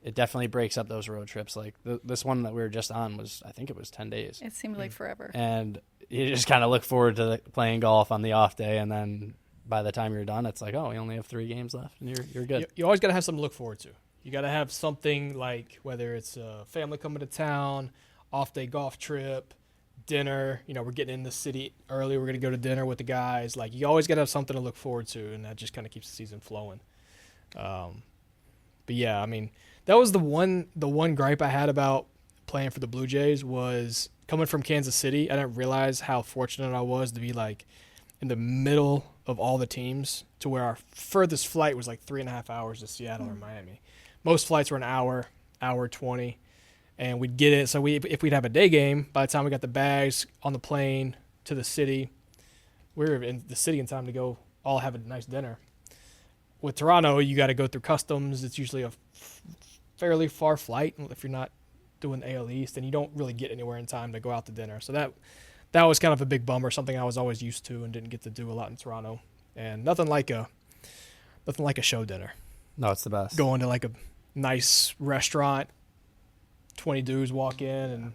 it definitely breaks up those road trips. Like, this one that we were just on I think it was 10 days. It seemed like forever. And you just kind of look forward to playing golf on the off day, and then by the time you're done, it's like, oh, we only have 3 games left, and you're good. You always got to have something to look forward to. You got to have something like, whether it's a family coming to town, off-day golf trip, dinner, we're getting in the city early, we're going to go to dinner with the guys. Like, you always got to have something to look forward to, and that just kind of keeps the season flowing. But yeah, I mean, that was the one gripe I had about playing for the Blue Jays was coming from Kansas City. I didn't realize how fortunate I was to be like in the middle of all the teams, to where our furthest flight was like 3.5 hours to Seattle or Miami. Most flights were an hour 20. And we'd get it. So if we'd have a day game, by the time we got the bags on the plane to the city, we were in the city in time to go all have a nice dinner. With Toronto, you got to go through customs. It's usually a fairly far flight if you're not doing AL East, and you don't really get anywhere in time to go out to dinner. So that was kind of a big bummer, something I was always used to and didn't get to do a lot in Toronto. And nothing like a show dinner. No, it's the best. Going to like a nice restaurant, 20 dudes walk in, and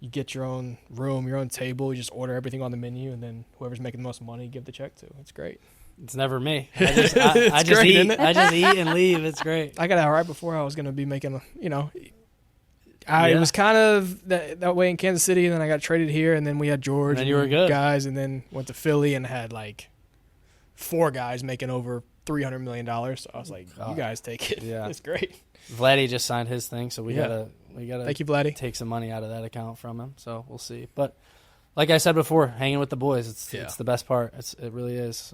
you get your own room, your own table. You just order everything on the menu, and then whoever's making the most money, you give the check to. It's great. It's never me. I just great, eat. isn't it? I just eat and leave. It's great. I got out right before I was going to be making, I was kind of that way in Kansas City, and then I got traded here, and then we had George And you were good. guys, and then went to Philly and had like 4 guys making over $300 million. So I was like, you guys take it. Yeah. It's great. Vladdy just signed his thing, so we gotta Thank you, Vladdy. take some money out of that account from him. So we'll see. But like I said before, hanging with the boys, it's the best part. It really is.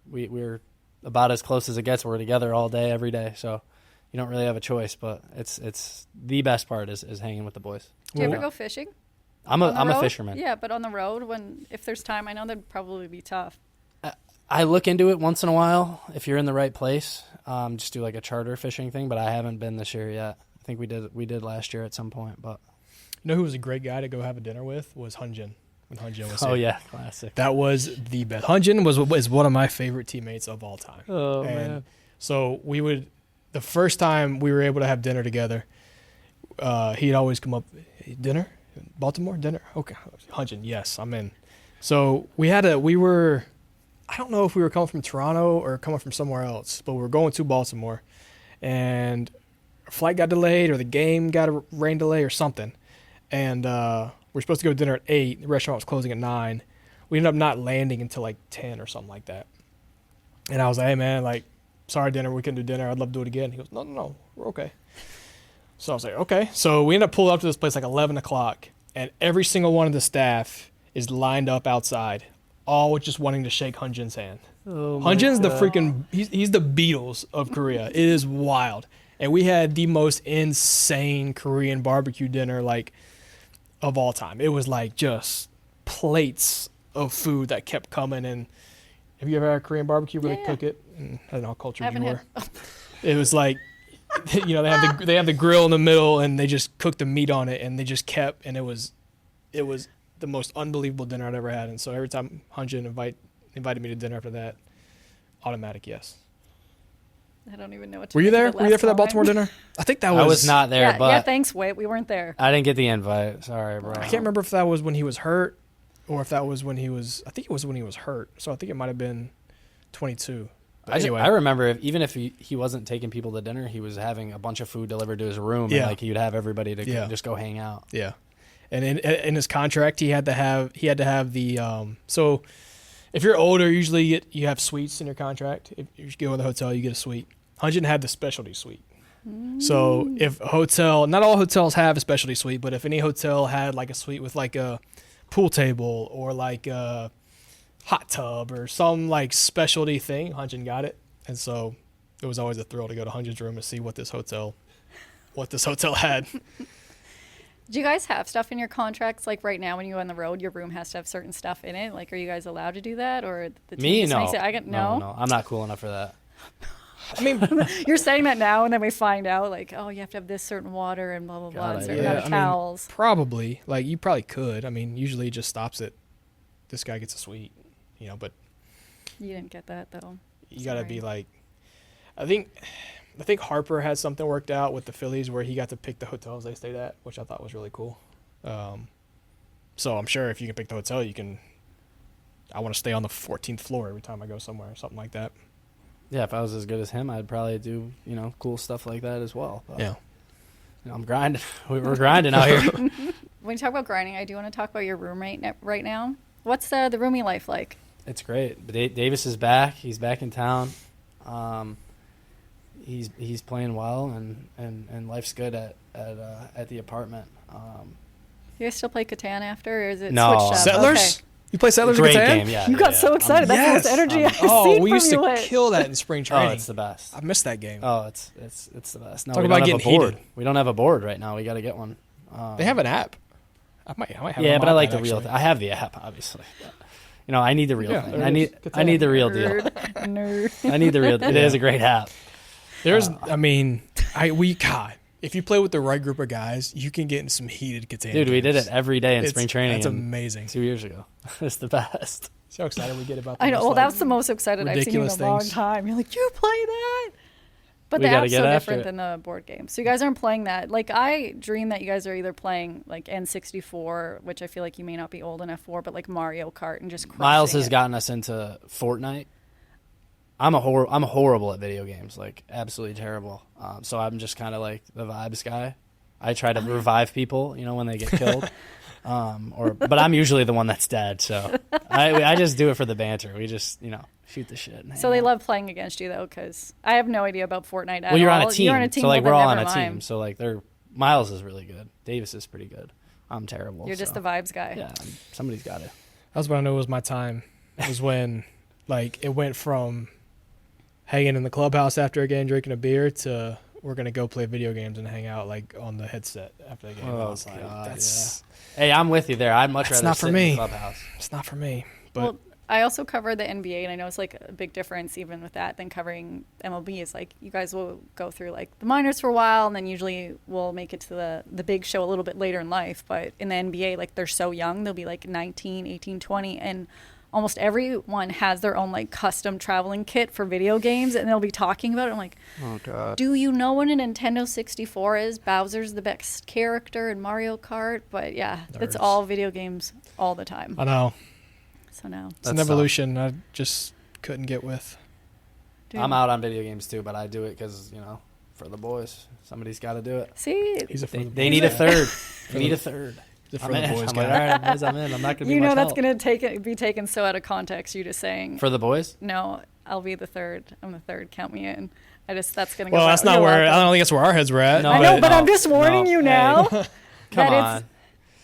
We're about as close as it gets. We're together all day, every day. So you don't really have a choice. But it's the best part is hanging with the boys. Do you ever go fishing? I'm on the a road? fisherman. Yeah, but on the road, if there's time, I know that'd probably be tough. I look into it once in a while if you're in the right place. Just do like a charter fishing thing, but I haven't been this year yet. I think we did last year at some point, but You know who was a great guy to go have a dinner with was Hyun-jin. When Hyun-jin was here. oh yeah, classic. That was the best. Hyun-jin is one of my favorite teammates of all time. Oh and man. So the first time we were able to have dinner together, he'd always come up, "Hey, dinner? Baltimore? Dinner? Okay. Hyun-jin, yes, I'm in. So I don't know if we were coming from Toronto or coming from somewhere else, but we were going to Baltimore, and our flight got delayed or the game got a rain delay or something. And we're supposed to go to dinner at 8. The restaurant was closing at 9. We ended up not landing until like 10 or something like that. And I was like, hey, man, like, sorry, dinner. We couldn't do dinner. I'd love to do it again. He goes, no, we're okay. So I was like, okay. So we ended up pulling up to this place like 11 o'clock, and every single one of the staff is lined up outside, all just wanting to shake Hyun-jin's hand. Oh, Hyun-jin's the freaking, he's the Beatles of Korea. It is wild. And we had the most insane Korean barbecue dinner, like, of all time. It was like just plates of food that kept coming. And have you ever had a Korean barbecue where they cook it? I don't know how cultured you were. It was like, they have the grill in the middle, and they just cooked the meat on it, and they just kept, and it was the most unbelievable dinner I'd ever had. And so every time Hyun-jin invited me to dinner after that, automatic yes. I don't even know what to Were you there? the Were you there for that last Baltimore dinner? I think that was. I was not there, Yeah, but yeah, thanks, Whit. We weren't there. I didn't get the invite. Sorry, bro. I can't remember if that was when he was hurt or if that was when he was. I think it was when he was hurt. So I think it might have been 22. But anyway, I remember even if he wasn't taking people to dinner, he was having a bunch of food delivered to his room, and like he would have everybody to just go hang out. Yeah, and in his contract, he had to have the so if you're older, usually you have suites in your contract. If you go in the hotel, you get a suite. Hyun-jin had the specialty suite. So if a hotel, not all hotels have a specialty suite, but if any hotel had like a suite with like a pool table or like a hot tub or some like specialty thing, Hyun-jin got it. And so it was always a thrill to go to Hyun-jin's room and see what this hotel had. Do you guys have stuff in your contracts? Like right now, when you go on the road, your room has to have certain stuff in it. Like, are you guys allowed to do that, or the team Me, just no. makes it? No, I'm not cool enough for that. I mean, You're saying that now, and then we find out, like, oh, you have to have this certain water and blah blah blah, and certain amount of towels. Probably. Like, you probably could. I mean, usually it just stops at this guy gets a suite, but You didn't get that though. you got to be like, I think Harper had something worked out with the Phillies where he got to pick the hotels they stayed at, which I thought was really cool. So I'm sure if you can pick the hotel, I want to stay on the 14th floor every time I go somewhere or something like that. Yeah, if I was as good as him, I'd probably do cool stuff like that as well. But, Yeah. I'm grinding. We're grinding out here. When you talk about grinding, I do want to talk about your roommate right now. What's the roomie life like? It's great. Davis is back. He's back in town. He's playing well, and life's good at the apartment. You guys still play Catan after, or is it No. switched up? Settlers? Okay. You play Settlers Great in Catan? game, yeah. You got so excited. That's the most energy I've seen we from used you, to Whit. kill that in spring training. Oh, it's the best. I missed that game. Oh, it's the best. No, Talk we about don't have getting a board. heated. We don't have a board right now. We got to get one. They have an app. I might have Yeah, it but on I like my the real iPad, thing. I have the app, obviously. But, I need the real Yeah, thing. there I it need is. I need the real deal. Nerd. I need the real. It is a great app. There's, God, if you play with the right group of guys, you can get in some heated Catan. Dude, we did games. it every day in spring training. That's amazing. 2 years ago. It's the best. See how excited we get about I know. those, Well, like, that's the most excited I've seen you in a ridiculous long things. time. You're like, you play that? But We the gotta app's get so after different it. than the board game. So you guys aren't playing that. Like, I dream that you guys are either playing, like, N64, which I feel like you may not be old enough for, but, like, Mario Kart and just crushing Miles has it. gotten us into Fortnite. I'm horrible at video games, like absolutely terrible. So I'm just kind of like the vibes guy. I try to revive people, when they get killed. But I'm usually the one that's dead. So I just do it for the banter. We just shoot the shit. And So they love playing against you, though, because I have no idea about Fortnite at Well, you're all. on a team. You're on a team, so like well, we're then all on a never team. mind. So like Miles is really good. Davis is pretty good. I'm terrible. You're just so. the vibes guy. Yeah, somebody's got it. That's what I know was my time. It was when, like, it went from hanging in the clubhouse after a game, drinking a beer, to we're going to go play video games and hang out, like, on the headset after the game. Oh, I was like, God, that's Hey, I'm with you there. I'd much That's rather not for sit me. in the clubhouse. it's not for me. But Well, I also cover the NBA, and I know it's like a big difference even with that than covering MLB. Is like you guys will go through like the minors for a while, and then usually we'll make it to the big show a little bit later in life. But in the NBA, like they're so young, they'll be like 19, 18, 20, and almost everyone has their own like custom traveling kit for video games, and they'll be talking about it. I'm like, Oh God. do you know what a Nintendo 64 is? Bowser's the best character in Mario Kart, but yeah, it's Nerds. all video games all the time. I know. So now, It's an That's evolution I just couldn't get with. dude, I'm out on video games too, but I do it because for the boys, somebody's got to do it. see, He's a They need a third. They need a third. He's a for I'm the in. boys I'm like, guy. all right, boys, I'm in. I'm not gonna be you much know that's help. gonna be taken so out of context. You just saying For the boys. no, I'll be the third. I'm the third. Count me in. That's gonna go. Well, that's not you're where. I welcome. don't think that's where our heads were at. No, I know, but I'm no, just warning no, you hey. now. Come that on. It's,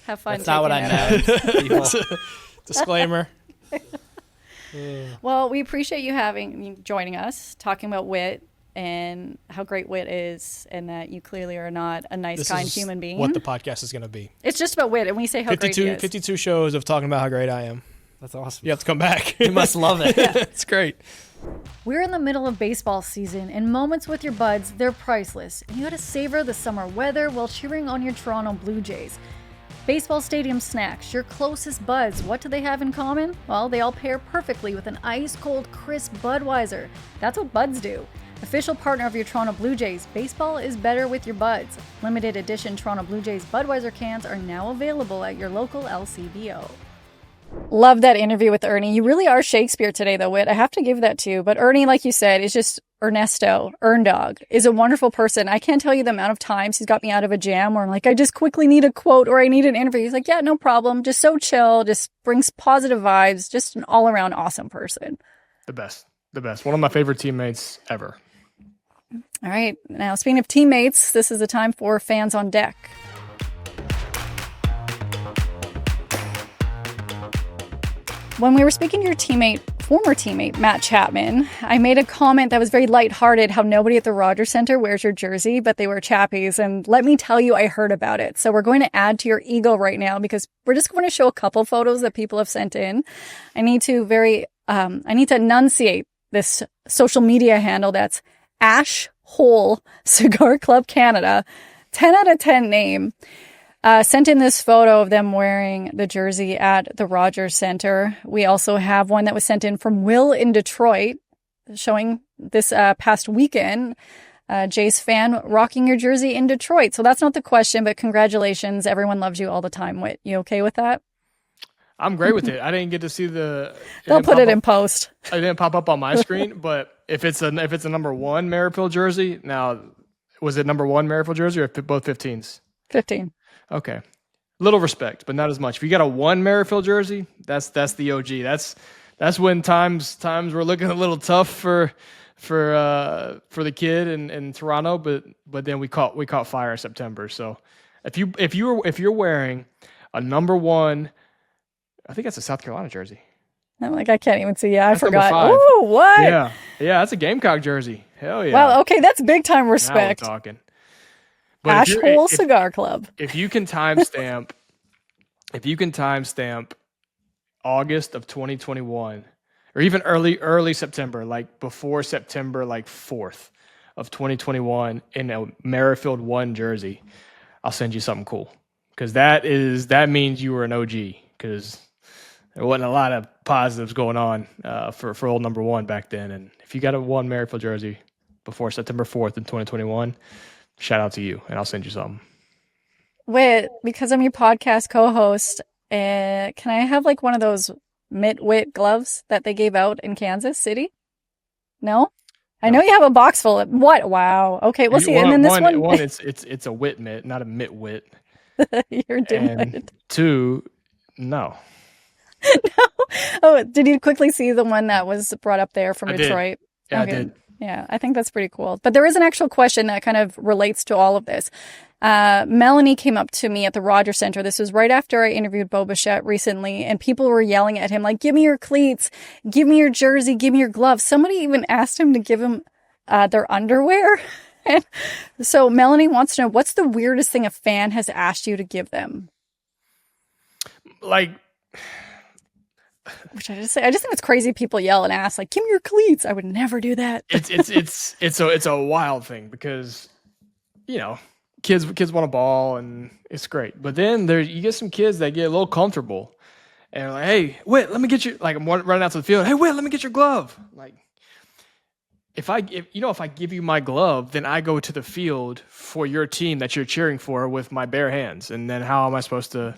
have fun. That's not what I taking it out. meant. people. Disclaimer. Well, we appreciate you joining us, talking about Whit and how great Whit is, and that you clearly are not a nice, This kind is human being. what the podcast is going to be. It's just about Whit, and we say how great he is. 52 shows of talking about how great I am. That's awesome. You have to come back. You must love it. It's great. We're in the middle of baseball season, and moments with your buds, they're priceless. And you gotta savor the summer weather while cheering on your Toronto Blue Jays. Baseball stadium snacks, your closest buds, what do they have in common? Well, they all pair perfectly with an ice-cold, crisp Budweiser. That's what buds do. Official partner of your Toronto Blue Jays, baseball is better with your buds. Limited edition Toronto Blue Jays Budweiser cans are now available at your local LCBO. Love that interview with Ernie. You really are Shakespeare today, though, Whit. I have to give that to you. But Ernie, like you said, is just Ernesto, Erndog, is a wonderful person. I can't tell you the amount of times he's got me out of a jam where I'm like, I just quickly need a quote or I need an interview. He's like, yeah, no problem. Just so chill, just brings positive vibes, just an all-around awesome person. The best. One of my favorite teammates ever. All right. Now, speaking of teammates, this is the time for Fans on Deck. When we were speaking to your former teammate, Matt Chapman, I made a comment that was very lighthearted, how nobody at the Rogers Center wears your jersey, but they wear Chappies. And let me tell you, I heard about it. So we're going to add to your ego right now because we're just going to show a couple photos that people have sent in. I need to enunciate this social media handle that's Ash Hole Cigar Club Canada. 10 out of 10 name. Sent in this photo of them wearing the jersey at the Rogers Center. We also have one that was sent in from Will in Detroit, showing this past weekend, Jace fan rocking your jersey in Detroit. So that's not the question, but congratulations. Everyone loves you all the time, Whit. You okay with that? I'm great with it. I didn't get to see the. They'll put it in post. I didn't pop up on my screen, but if it's a number one Merrifield jersey, now was it number one Merrifield jersey or both 15s? 15. Okay, little respect, but not as much. If you got a one Merrifield jersey, that's the OG. That's when times were looking a little tough for the kid in Toronto, but then we caught fire in September. So if you're wearing a number one, I think that's a South Carolina jersey. I'm like, I can't even see. Yeah, I That's forgot. number 5. Oh, what? Yeah, that's a Gamecock jersey. Hell yeah. Wow. Okay, that's big time respect. Now we're talking. But Ashhole Cigar Club. If you can timestamp August of 2021, or even early September, like before September, like 4th of 2021 in a Merrifield 1 jersey, I'll send you something cool. Because that means you were an OG. Because there wasn't a lot of positives going on for old number 1 back then. And if you got a 1 Merrifield jersey before September 4th in 2021, shout out to you, and I'll send you something. Whit, because I'm your podcast co-host, can I have like one of those Whit gloves that they gave out in Kansas City? No? I know you have a box full of what? Wow. Okay, we'll see. And then this one, it's a Whit mitt, not a mitt wit. You're doing And it. 2, no. No. Oh, did you quickly see the one that was brought up there from I did. Detroit? Yeah, Okay. I did. Yeah, I think that's pretty cool. But there is an actual question that kind of relates to all of this. Melanie came up to me at the Rogers Center. This was right after I interviewed Bo Bichette recently, and people were yelling at him, like, give me your cleats, give me your jersey, give me your gloves. Somebody even asked him to give him their underwear. And so Melanie wants to know, what's the weirdest thing a fan has asked you to give them? Like, Which I just think it's crazy people yell and ask, like, give me your cleats. I would never do that. It's a wild thing because, you know, kids want a ball and it's great. But then you get some kids that get a little comfortable and are like, hey, Whit, let me get your, like I'm running out to the field. Hey, Whit, let me get your glove. Like, if I give you my glove, then I go to the field for your team that you're cheering for with my bare hands. And then how am I supposed to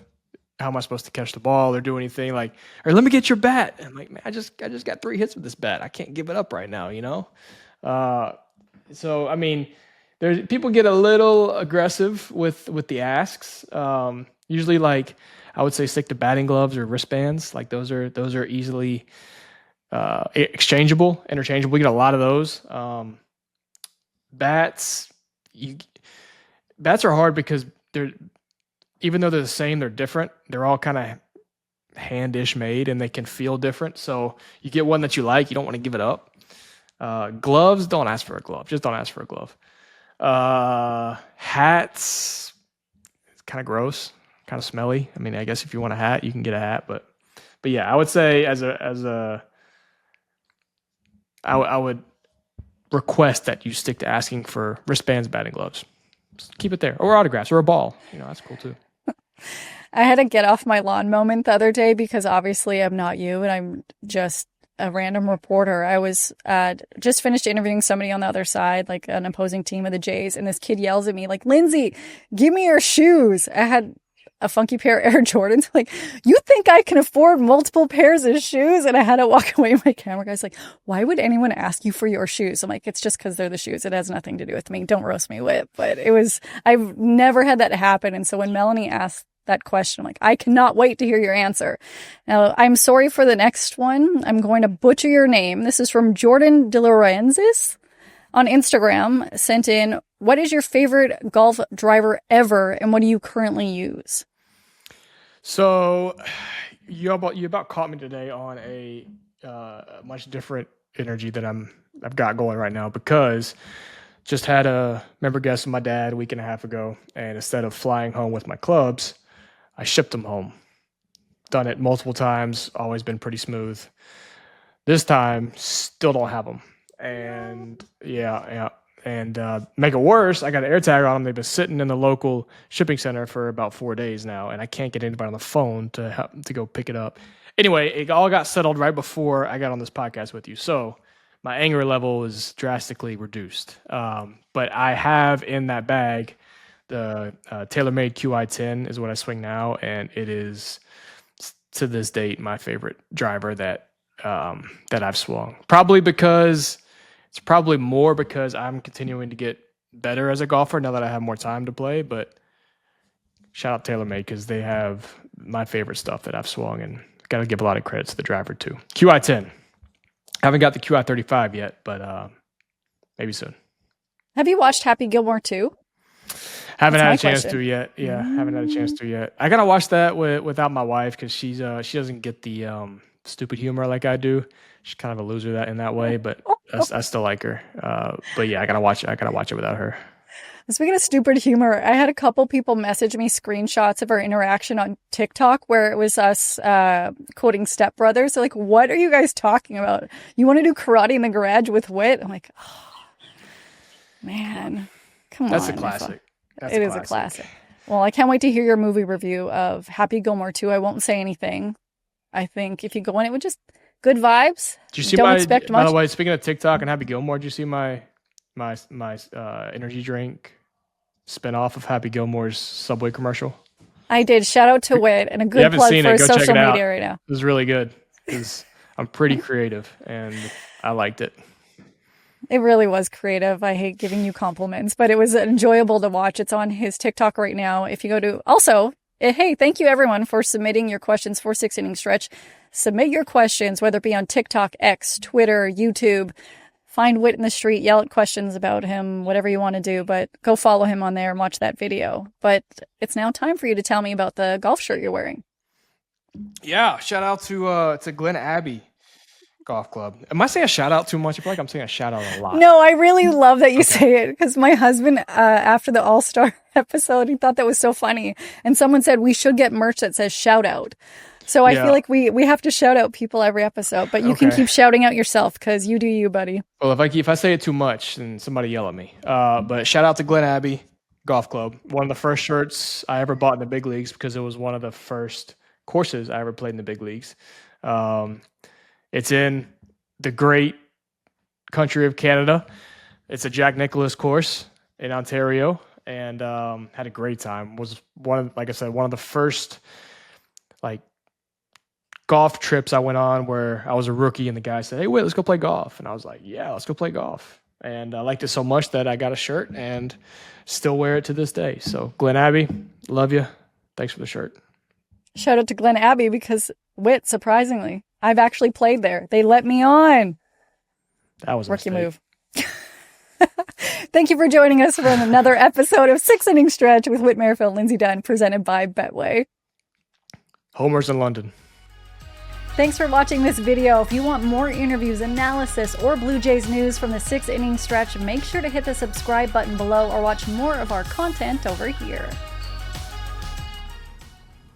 catch the ball or do anything? Like, or let me get your bat. And I'm like, man, I just got 3 hits with this bat. I can't give it up right now, you know? So I mean, people get a little aggressive with the asks. Usually, like, I would say stick to batting gloves or wristbands. Like those are easily interchangeable. We get a lot of those. Bats are hard because even though they're the same, they're different. They're all kind of handish made and they can feel different. So you get one that you like, you don't want to give it up. Gloves, don't ask for a glove. Just don't ask for a glove. Hats, it's kind of gross, kind of smelly. I mean, I guess if you want a hat, you can get a hat, but yeah, I would say I would request that you stick to asking for wristbands, batting gloves. Just keep it there, or autographs, or a ball. You know, that's cool too. I had a get off my lawn moment the other day because obviously I'm not you and I'm just a random reporter. I was just finished interviewing somebody on the other side, like an opposing team of the Jays, and this kid yells at me like, Lindsay, give me your shoes. I had a funky pair of Air Jordans. Like, you think I can afford multiple pairs of shoes? And I had to walk away. My camera guy's like, why would anyone ask you for your shoes? I'm like, it's just because they're the shoes. It has nothing to do with me. Don't roast me, Whit. But I've never had that happen. And so when Melanie asked that question, I'm like, I cannot wait to hear your answer. Now, I'm sorry for the next one. I'm going to butcher your name. This is from Jordan De Lorensis on Instagram, sent in, what is your favorite golf driver ever, and what do you currently use? So you about caught me today on a much different energy that I've got going right now, because just had a member guest with my dad a week and a half ago, and instead of flying home with my clubs, I shipped them home. Done it multiple times, always been pretty smooth. This time, still don't have them. And yeah. And make it worse, I got an air tag on them. They've been sitting in the local shipping center for about 4 days now, and I can't get anybody on the phone to go pick it up. Anyway, it all got settled right before I got on this podcast with you. So my anger level is drastically reduced. But I have in that bag the TaylorMade QI10 is what I swing now, and it is to this date my favorite driver that I've swung. It's probably more because I'm continuing to get better as a golfer now that I have more time to play. But shout out TaylorMade because they have my favorite stuff that I've swung, and got to give a lot of credit to the driver too. QI10. Haven't got the QI35 yet, but maybe soon. Have you watched Happy Gilmore 2? Haven't had a chance to yet. Yeah, haven't had a chance to yet. I gotta watch that without my wife because she doesn't get the stupid humor like I do. She's kind of a loser in that way, but I still like her. But yeah, I gotta watch it without her. Speaking of stupid humor, I had a couple people message me screenshots of our interaction on TikTok where it was us quoting Step Brothers. They're like, what are you guys talking about? You want to do karate in the garage with Whit? I'm like, oh, man, come on. That's a classic. It is a classic. Well, I can't wait to hear your movie review of Happy Gilmore 2. I won't say anything. I think if you go in it with just good vibes, did you see don't expect much. By the way, speaking of TikTok and Happy Gilmore, did you see my energy drink spinoff of Happy Gilmore's Subway commercial? I did. Shout out to Whit and a good plug for social media right now. It was really good because I'm pretty creative and I liked it. It really was creative. I hate giving you compliments, but it was enjoyable to watch. It's on his TikTok right now. If you go to also, hey, thank you everyone for submitting your questions for 6 Inning Stretch. Submit your questions, whether it be on TikTok, X, Twitter, YouTube. Find Whit in the street, yell at questions about him, whatever you want to do, but go follow him on there and watch that video. But it's now time for you to tell me about the golf shirt you're wearing. Yeah, shout out to Glen Abbey Golf Club. Am I saying a shout out too much? I feel like I'm saying a shout out a lot. No, I really love that you say it because my husband, after the All-Star episode, he thought that was so funny. And someone said we should get merch that says shout out. So I Yeah. feel like we have to shout out people every episode, but you can Okay. keep shouting out yourself because you do you, buddy. Well, if I say it too much, then somebody yell at me. But shout out to Glen Abbey Golf Club. One of the first shirts I ever bought in the big leagues because it was one of the first courses I ever played in the big leagues. It's in the great country of Canada. It's a Jack Nicklaus course in Ontario, and had a great time. Was one of the first like golf trips I went on where I was a rookie, and the guy said, "Hey, Whit, let's go play golf." And I was like, "Yeah, let's go play golf." And I liked it so much that I got a shirt and still wear it to this day. So Glen Abbey, love you. Thanks for the shirt. Shout out to Glen Abbey because Whit, surprisingly, I've actually played there. They let me on. That was a Rookie mistake. move. Thank you for joining us for another episode of 6 Inning Stretch with Whit, Merrifield, Lindsay, Dunn, presented by Betway. Homers in London. Thanks for watching this video. If you want more interviews, analysis, or Blue Jays news from the 6 Inning Stretch, make sure to hit the subscribe button below or watch more of our content over here.